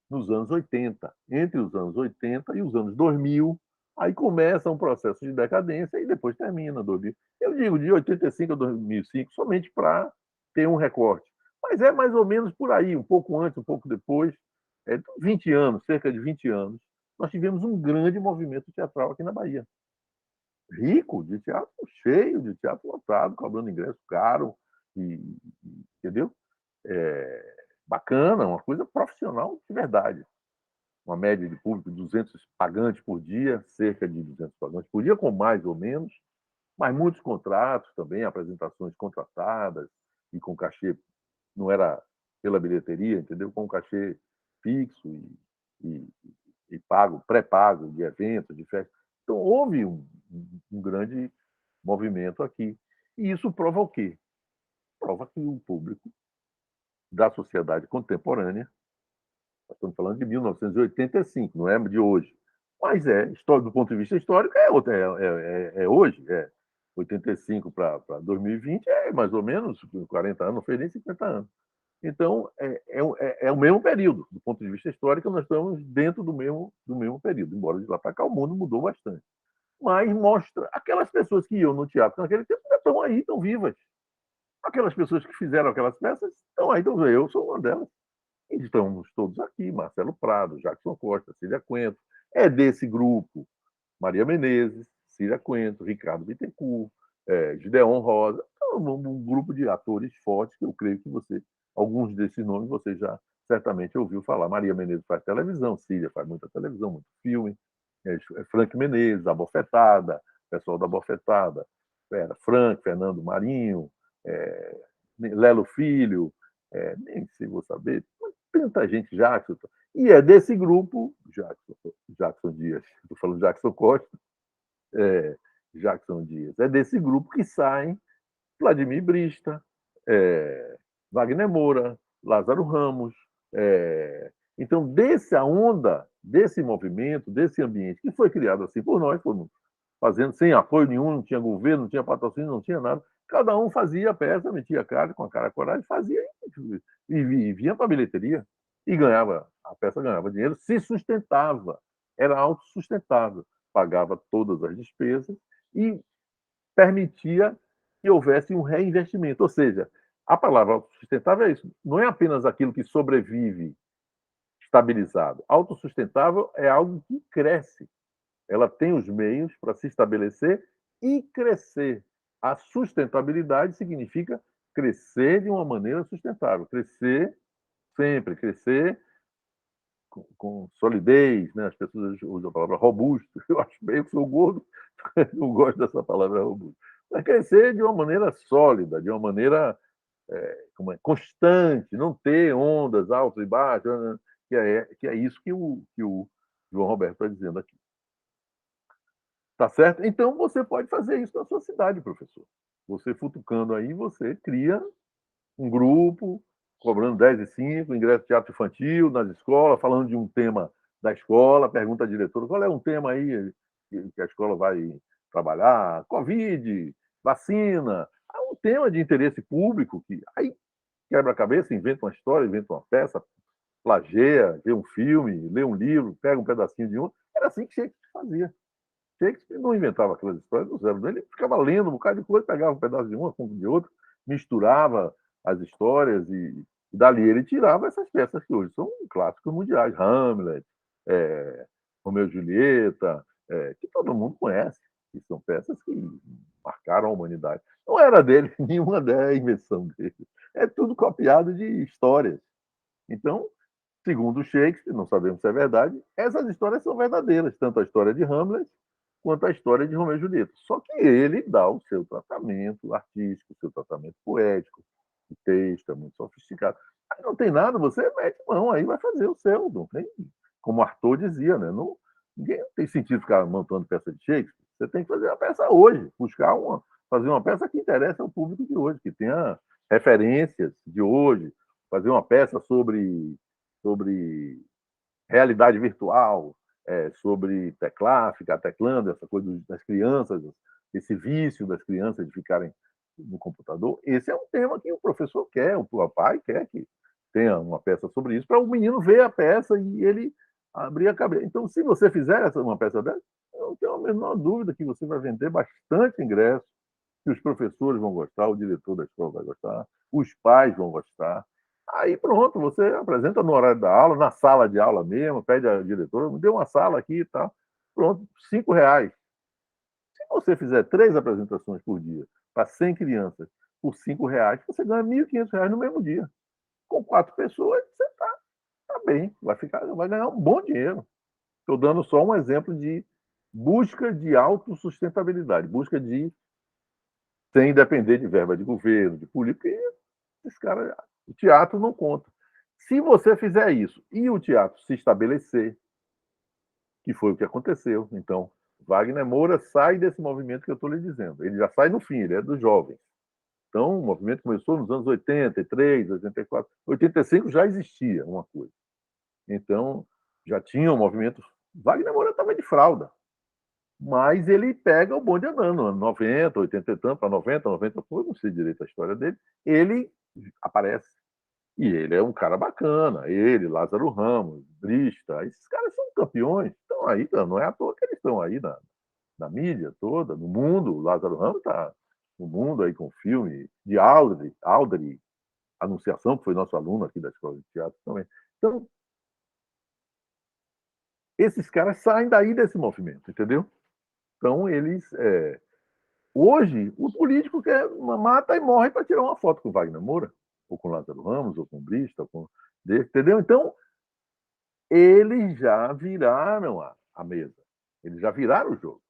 nos anos 80, entre os anos 80 e os anos 2000, aí começa um processo de decadência e depois termina 2000. Eu digo de 85 a 2005 somente para ter um recorte, mas é mais ou menos por aí, um pouco antes, um pouco depois, 20 anos, cerca de 20 anos, nós tivemos um grande movimento teatral aqui na Bahia. Rico, de teatro cheio, de teatro lotado, cobrando ingresso caro, entendeu? Bacana, uma coisa profissional de verdade. Uma média de público de 200 pagantes por dia, cerca de 200 pagantes por dia, com mais ou menos, mas muitos contratos também, apresentações contratadas e com cachê, não era pela bilheteria, entendeu? Com cachê fixo e, e pago, pré-pago de eventos, de festas. Então, houve um grande movimento aqui. E isso prova o quê? Prova que o público da sociedade contemporânea, nós estamos falando de 1985, não é de hoje, mas do ponto de vista histórico, é hoje, 85 para 2020 é mais ou menos 40 anos, não fez nem 50 anos. Então, é o mesmo período, do ponto de vista histórico, nós estamos dentro do mesmo período, embora de lá para cá o mundo mudou bastante. Mas mostra aquelas pessoas que iam no teatro naquele tempo ainda estão aí, estão vivas. Aquelas pessoas que fizeram aquelas peças estão aí, então eu sou uma delas. E estamos todos aqui, Marcelo Prado, Jackson Costa, Cília Coentro. É desse grupo, Maria Menezes, Cília Coentro, Ricardo Bittencourt, Gideon Rosa, um grupo de atores fortes que eu creio que alguns desses nomes você já certamente ouviu falar. Maria Menezes faz televisão, Cília faz muita televisão, muito filme, Frank Menezes, A Bofetada, pessoal da Bofetada, Frank, Fernando Marinho, Lelo Filho, nem sei vou saber, tanta gente, Jackson. E é desse grupo, Jackson Dias, estou falando Jackson Costa, Jackson Dias, é desse grupo que saem Vladimir Brista, Wagner Moura, Lázaro Ramos. Então, dessa onda desse movimento, desse ambiente, que foi criado assim por nós, fomos fazendo sem apoio nenhum, não tinha governo, não tinha patrocínio, não tinha nada. Cada um fazia a peça, metia a cara, com a cara coragem, fazia e vinha para a bilheteria e ganhava, a peça ganhava dinheiro, se sustentava, era autossustentável, pagava todas as despesas e permitia que houvesse um reinvestimento. Ou seja, a palavra autossustentável é isso, não é apenas aquilo que sobrevive estabilizado. Autossustentável é algo que cresce. Ela tem os meios para se estabelecer e crescer. A sustentabilidade significa crescer de uma maneira sustentável, crescer sempre, crescer com solidez, né? As pessoas usam a palavra robusto, eu acho meio que sou gordo, não gosto dessa palavra robusto. Mas crescer de uma maneira sólida, de uma maneira constante, não ter ondas altas e baixas, né? Que é isso que o João Roberto está dizendo aqui. Tá certo? Então, você pode fazer isso na sua cidade, professor. Você futucando aí, você cria um grupo, cobrando 10 e 5, ingresso de teatro infantil nas escolas, falando de um tema da escola, pergunta à diretora, qual é um tema aí que a escola vai trabalhar? Covid, vacina, um tema de interesse público, que aí quebra a cabeça, inventa uma história, inventa uma peça, plageia, vê um filme, lê um livro, pega um pedacinho de um. Era assim que Shakespeare fazia. Shakespeare não inventava aquelas histórias do zero, ele ficava lendo um bocado de coisa, pegava um pedaço de uma, um de outra, misturava as histórias e dali ele tirava essas peças que hoje são clássicos mundiais, Hamlet, Romeu e Julieta, que todo mundo conhece, que são peças que marcaram a humanidade. Não era dele, nenhuma é invenção dele. É tudo copiado de histórias. Então, segundo Shakespeare, não sabemos se é verdade, essas histórias são verdadeiras, tanto a história de Hamlet quanto a história de Romeu e Julieta. Só que ele dá o seu tratamento artístico, o seu tratamento poético, o texto é muito sofisticado. Aí não tem nada, você mete mão, aí vai fazer o seu. Não tem, como Arthur dizia, né? Não, ninguém tem sentido ficar montando peça de Shakespeare. Você tem que fazer a peça hoje, fazer uma peça que interesse ao público de hoje, que tenha referências de hoje, fazer uma peça sobre realidade virtual, sobre teclar, ficar teclando, essa coisa das crianças, esse vício das crianças de ficarem no computador. Esse é um tema que o professor quer, o pai quer que tenha uma peça sobre isso, para o menino ver a peça e ele abrir a cabeça. Então, se você fizer uma peça dessa, eu não tenho a menor dúvida que você vai vender bastante ingresso, que os professores vão gostar, o diretor da escola vai gostar, os pais vão gostar. Aí pronto, você apresenta no horário da aula, na sala de aula mesmo, pede à diretora, me dê uma sala aqui e tal. Pronto, R$ 5. Se você fizer 3 apresentações por dia para 100 crianças por R$ 5, você ganha R$ 1.500 no mesmo dia. Com 4 pessoas, você tá bem, vai ganhar um bom dinheiro. Estou dando só um exemplo de busca de autossustentabilidade, busca de sem depender de verba de governo, de política, porque esse cara, o teatro não conta. Se você fizer isso e o teatro se estabelecer, que foi o que aconteceu, então Wagner Moura sai desse movimento que eu estou lhe dizendo. Ele já sai no fim, ele é dos jovens. Então, o movimento começou nos anos 83, 84, 85 já existia uma coisa. Então, já tinha um movimento. Wagner Moura estava de fralda, mas ele pega o bonde andando, 90, 80 e tanto, para 90, 90, eu não sei direito a história dele, ele aparece. E ele é um cara bacana, ele, Lázaro Ramos, Brista, esses caras são campeões, estão aí, não é à toa que eles estão aí na mídia toda, no mundo. O Lázaro Ramos está no mundo aí com o filme de Audrey, Anunciação, que foi nosso aluno aqui da Escola de Teatro também. Então, esses caras saem daí desse movimento, entendeu? Então, eles. Hoje, o político quer mata e morre para tirar uma foto com o Wagner Moura, ou com o Lázaro Ramos, ou com o Brista, ou com. Entendeu? Então, eles já viraram a mesa. Eles já viraram o jogo.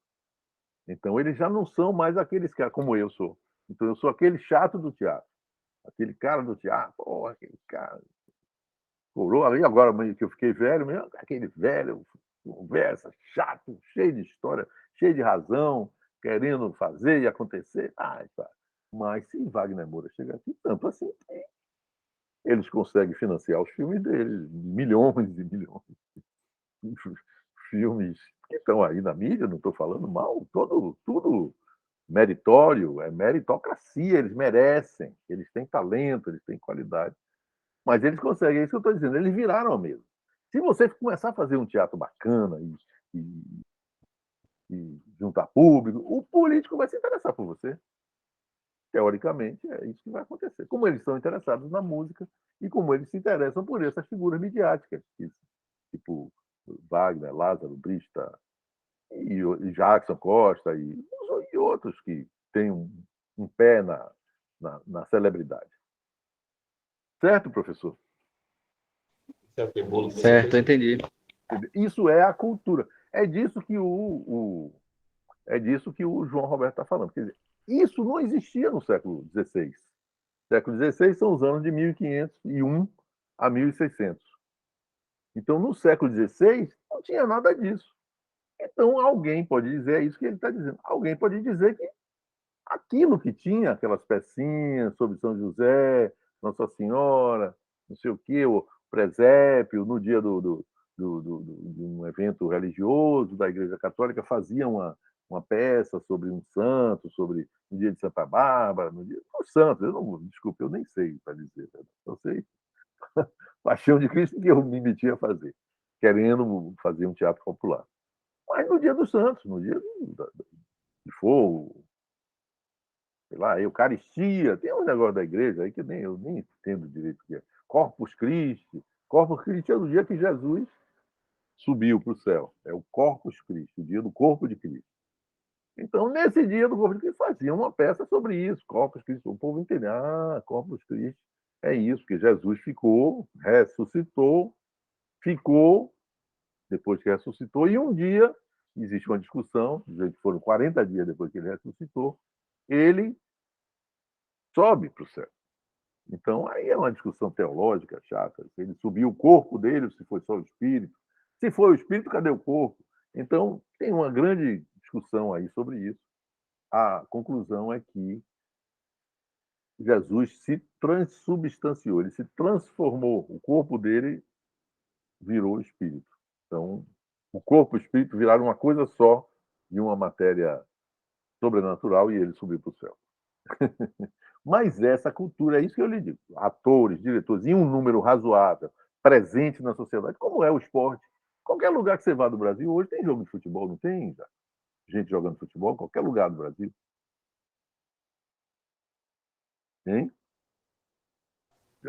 Então, eles já não são mais aqueles caras como eu sou. Então, eu sou aquele chato do teatro. Aquele cara do teatro, porra, aquele cara. Coroa ali, agora que eu fiquei velho, mesmo, aquele velho, conversa, chato, cheio de história, cheio de razão, querendo fazer e acontecer. Ai, tá. Mas se Wagner Moura chegar aqui, tanto assim, eles conseguem financiar os filmes deles, milhões e milhões. filmes que estão aí na mídia, não estou falando mal, tudo meritório, é meritocracia, eles merecem, eles têm talento, eles têm qualidade, mas eles conseguem, é isso que eu estou dizendo, eles viraram a mesa. Se você começar a fazer um teatro bacana e juntar público, o político vai se interessar por você. Teoricamente, é isso que vai acontecer. Como eles são interessados na música e como eles se interessam por essas figuras midiáticas, tipo Wagner, Lázaro, Brista, e Jackson Costa, e outros que têm um pé na celebridade. Certo, professor? Certo, eu entendi. Isso é a cultura. É disso que o João Roberto está falando. Quer dizer, isso não existia no século XVI. Século XVI são os anos de 1501 a 1600. Então, no século XVI, não tinha nada disso. Então, alguém pode dizer, é isso que ele está dizendo, alguém pode dizer que aquilo que tinha, aquelas pecinhas sobre São José, Nossa Senhora, não sei o quê, o presépio, no dia de um evento religioso da Igreja Católica, fazia uma peça sobre um santo, sobre o dia de Santa Bárbara, no dia dos santos. Desculpe, eu nem sei para dizer. Eu sei Paixão de Cristo que eu me meti a fazer, querendo fazer um teatro popular. Mas no dia dos santos, no dia de fogo, sei lá, Eucaristia, tem um negócio da igreja aí que eu nem entendo direito o que é. Corpus Christi. Corpus Christi é o dia que Jesus subiu para o céu. É o Corpus Christi, o dia do corpo de Cristo. Então, nesse dia do corpo de Cristo, fazia uma peça sobre isso, Corpus Christi. O povo entendeu, Corpus Christi é isso, que Jesus ficou, ressuscitou, depois que ressuscitou, e um dia, existe uma discussão, que foram 40 dias depois que ele ressuscitou, ele sobe para o céu. Então, aí é uma discussão teológica chata. Se ele subiu o corpo dele, se foi só o espírito. Se foi o espírito, cadê o corpo? Então, tem uma grande discussão aí sobre isso. A conclusão é que Jesus se transubstanciou, ele se transformou, o corpo dele virou espírito. Então, o corpo e o espírito viraram uma coisa só de uma matéria sobrenatural e ele subiu para o céu. Mas essa cultura, é isso que eu lhe digo. Atores, diretores, em um número razoável, presente na sociedade, como é o esporte. Qualquer lugar que você vá do Brasil, hoje tem jogo de futebol, não tem gente jogando futebol? Qualquer lugar do Brasil. Hein?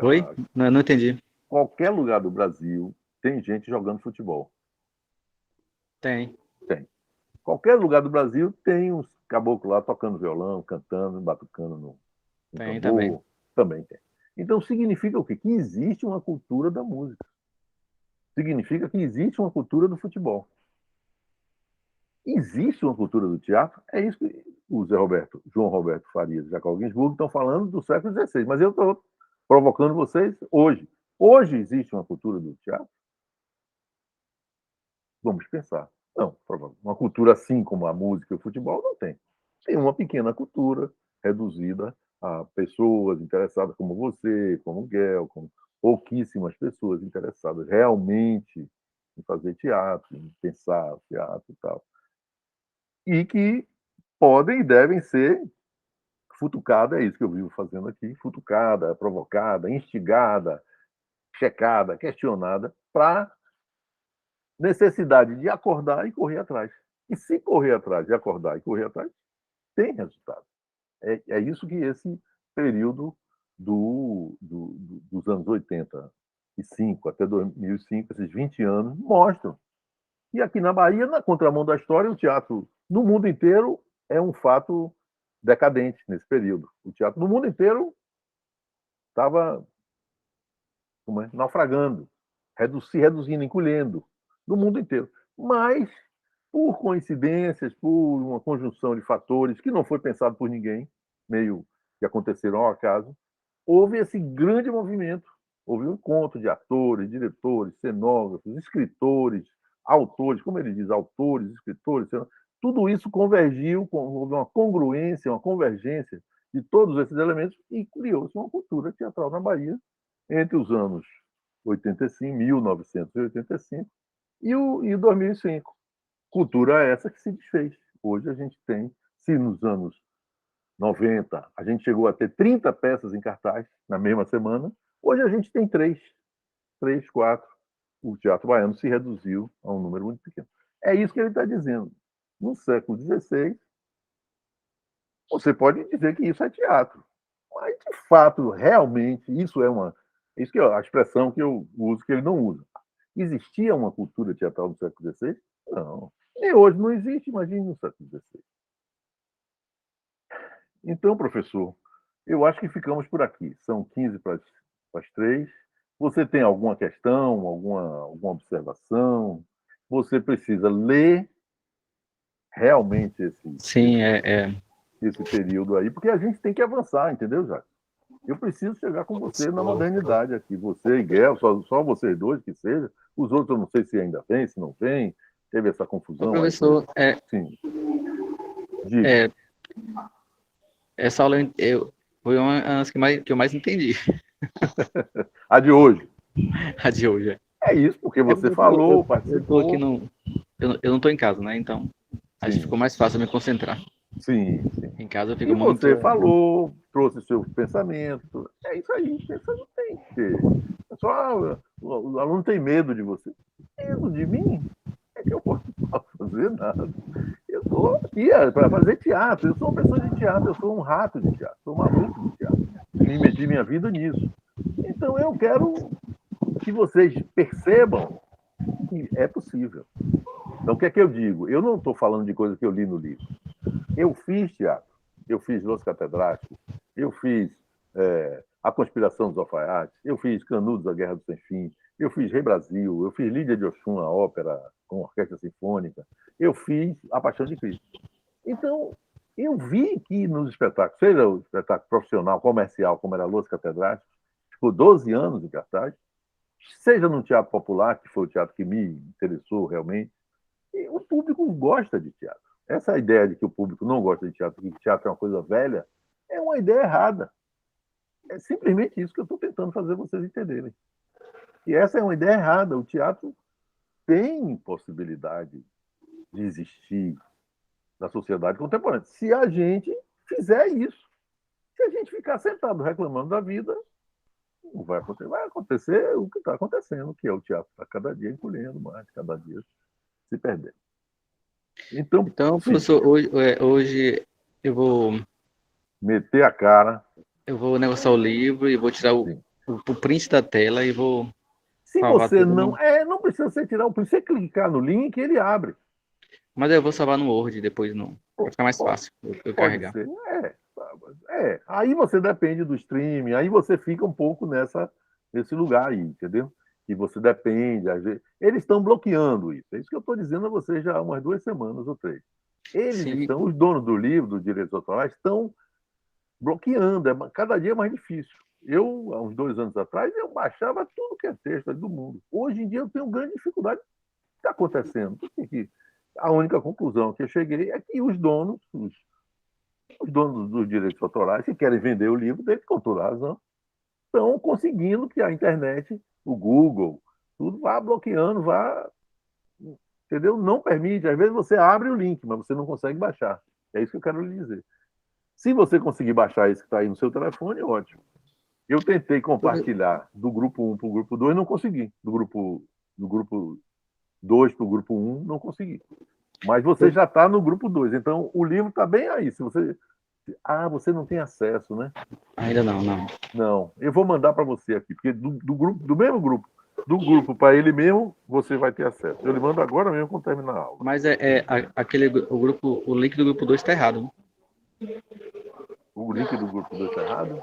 Oi? Não entendi. Qualquer lugar do Brasil tem gente jogando futebol. Tem. Tem. Qualquer lugar do Brasil tem uns caboclos lá tocando violão, cantando, batucando no Tem tambor. também. Também tem. Então significa o quê? Que existe uma cultura da música. Significa que existe uma cultura do futebol. Existe uma cultura do teatro. É isso que o João Roberto Farias e Jacob Ginsburg estão falando do século XVI. Mas eu estou provocando vocês hoje. Hoje existe uma cultura do teatro? Vamos pensar. Não, uma cultura assim como a música e o futebol não tem. Tem uma pequena cultura reduzida a pessoas interessadas como você, como o Guel, como pouquíssimas pessoas interessadas realmente em fazer teatro, em pensar teatro e tal. E que podem e devem ser futucada, é isso que eu vivo fazendo aqui, futucada, provocada, instigada, checada, questionada, para necessidade de acordar e correr atrás. E se correr atrás, de acordar e correr atrás, tem resultado. É isso que esse período dos anos 85 até 2005, esses 20 anos, mostram. E aqui na Bahia, na contramão da história, o teatro no mundo inteiro é um fato decadente nesse período. O teatro no mundo inteiro estava naufragando, se reduzindo, encolhendo, no mundo inteiro. Mas, por coincidências, por uma conjunção de fatores que não foi pensado por ninguém, meio que aconteceram ao acaso, houve esse grande movimento. Houve um encontro de atores, diretores, cenógrafos, escritores, autores, como ele diz, autores, escritores, tudo isso convergiu, houve uma congruência, uma convergência de todos esses elementos e criou-se uma cultura teatral na Bahia entre os anos 85, 1985 E o 2005. Cultura essa que se desfez. Hoje a gente tem, se nos anos 90 a gente chegou a ter 30 peças em cartaz na mesma semana, hoje a gente tem 3, 4. O teatro baiano se reduziu a um número muito pequeno. É isso que ele está dizendo. No século XVI, você pode dizer que isso é teatro. Mas, de fato, realmente, isso é uma. Isso que é a expressão que eu uso, que ele não usa. Existia uma cultura teatral no século XVI? Não. E hoje não existe, imagine no século XVI. Então, professor, eu acho que ficamos por aqui. São 15 para as 3. Você tem alguma questão, alguma observação? Você precisa ler realmente Sim, esse período aí, porque a gente tem que avançar, entendeu, Jacques? Eu preciso chegar com você na modernidade aqui. Você e Guel, só vocês dois que seja. Os outros eu não sei se ainda vem, se não vem. Teve essa confusão professor, aí. Sim. Diga. Essa aula foi uma das que eu mais entendi. A de hoje. A de hoje. É isso, porque você falou, participou. Eu tô aqui eu não estou em casa, né? Então, acho que ficou mais fácil me concentrar. Sim. Em casa eu fico e muito... você falou, trouxe seus pensamentos. É isso aí, pensa não tem que ter. O aluno tem medo de você. Medo de mim? É que eu posso fazer nada. Eu estou aqui para fazer teatro. Eu sou uma pessoa de teatro, eu sou um rato de teatro, sou um maluco de teatro. E meti minha vida nisso. Então eu quero que vocês percebam que é possível. Então o que é que eu digo? Eu não estou falando de coisa que eu li no livro. Eu fiz teatro. Eu fiz Los Catedráticos, eu fiz A Conspiração dos Alfaiates, eu fiz Canudos, A Guerra do Sem Fim, eu fiz Rei Brasil, eu fiz Lídia de Oxum, a ópera com orquestra sinfônica, eu fiz A Paixão de Cristo. Então, eu vi que nos espetáculos, seja o espetáculo profissional, comercial, como era Los Catedráticos, ficou 12 anos em cartaz, seja no teatro popular, que foi o teatro que me interessou realmente, e o público gosta de teatro. Essa ideia de que o público não gosta de teatro, que teatro é uma coisa velha, é uma ideia errada. É simplesmente isso que eu estou tentando fazer vocês entenderem. E essa é uma ideia errada. O teatro tem possibilidade de existir na sociedade contemporânea. Se a gente fizer isso. Se a gente ficar sentado reclamando da vida, não vai acontecer. Vai acontecer o que está acontecendo, que é o teatro está cada dia encolhendo mais, cada dia se perdendo. Então, professor, hoje eu vou meter a cara. Eu vou negociar o livro e vou tirar o print da tela e vou... Se você não... não precisa você tirar o print. Você clicar no link, ele abre. Mas eu vou salvar no Word depois, não. Vai ficar mais fácil eu carregar. Ser. Aí você depende do streaming, aí você fica um pouco nesse lugar aí, entendeu? E você depende, às vezes... Eles estão bloqueando isso. É isso que eu estou dizendo a vocês já há umas 2 semanas ou 3. Os donos do livro, dos direitos autorais, estão bloqueando. Cada dia é mais difícil. Eu, há uns 2 anos atrás, eu baixava tudo que é texto do mundo. Hoje em dia eu tenho grande dificuldade. O que está acontecendo? A única conclusão que eu cheguei é que os donos dos direitos autorais, que querem vender o livro deles, com toda razão, estão conseguindo que a internet, o Google, tudo vá bloqueando, entendeu? Não permite. Às vezes você abre o link, mas você não consegue baixar. É isso que eu quero lhe dizer. Se você conseguir baixar esse que está aí no seu telefone, ótimo. Eu tentei compartilhar do grupo 1 para o grupo 2, não consegui. Do grupo 2 para o grupo 1, não consegui. Mas você já está no grupo 2, então o livro está bem aí. Se você... você não tem acesso, né? Ainda não. Não, eu vou mandar para você aqui, porque do mesmo grupo, do grupo para ele mesmo, você vai ter acesso. Eu lhe mando agora mesmo quando terminar a aula. Mas o link do grupo 2 está errado, né? O link do grupo 2 está errado?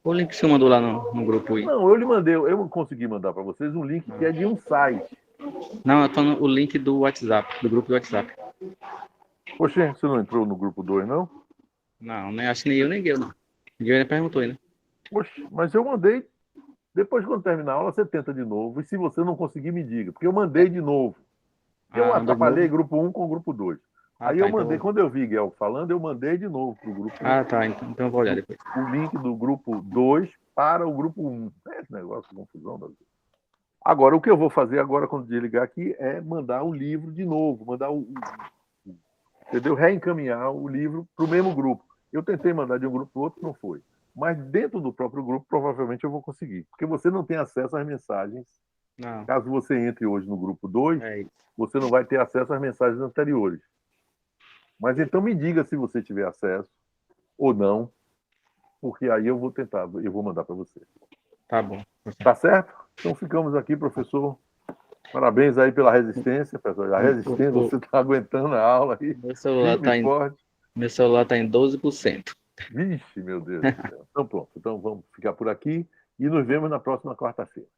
O link que você mandou lá no grupo aí. Não, eu lhe mandei, eu consegui mandar para vocês um link que é de um site. Não, eu tô no link do WhatsApp, do grupo do WhatsApp. Poxa, você não entrou no grupo 2, não? Não, né? Acho que nem eu, nem Guilherme, não. Guilherme perguntou aí, né? Poxa, mas eu mandei. Depois, quando terminar a aula, você tenta de novo. E se você não conseguir, me diga. Porque eu mandei de novo. Eu atrapalhei grupo 1 com o grupo 2. Aí eu mandei, quando eu vi Guel falando, eu mandei de novo para o grupo 1. Tá. Então eu vou olhar depois. O link do grupo 2 para o grupo 1. Esse negócio de confusão da vida. Agora, o que eu vou fazer agora, quando desligar aqui, é mandar o livro de novo, mandar entendeu? Reencaminhar o livro para o mesmo grupo. Eu tentei mandar de um grupo para o outro, não foi. Mas dentro do próprio grupo, provavelmente eu vou conseguir. Porque você não tem acesso às mensagens. Não, Caso você entre hoje no grupo 2, é isso. você não vai ter acesso às mensagens anteriores. Mas então me diga se você tiver acesso ou não, porque aí eu vou tentar, eu vou mandar para você. Tá bom. Tá certo? Então ficamos aqui, professor. Parabéns aí pela resistência, professor. A resistência, você está aguentando a aula aí. Meu celular Firme e forte. meu celular tá em 12%. Vixe, meu Deus do céu. Então pronto. Então vamos ficar por aqui e nos vemos na próxima quarta-feira.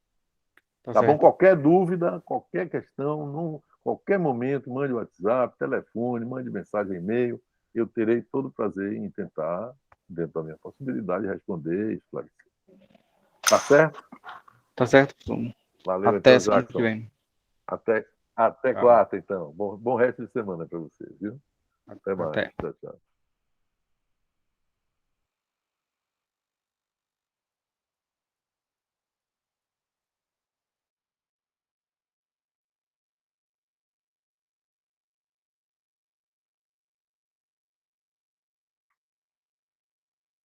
Tá bom? certo. Qualquer dúvida, qualquer questão, qualquer momento, mande WhatsApp, telefone, mande mensagem, e-mail. Eu terei todo o prazer em tentar, dentro da minha possibilidade, responder e esclarecer. Tá certo? Tá certo. Valeu, Até então, semana que Jackson. vem. Até Tchau. quarta, então. Bom resto de semana para você, viu? Até mais. Até. Tchau, tchau.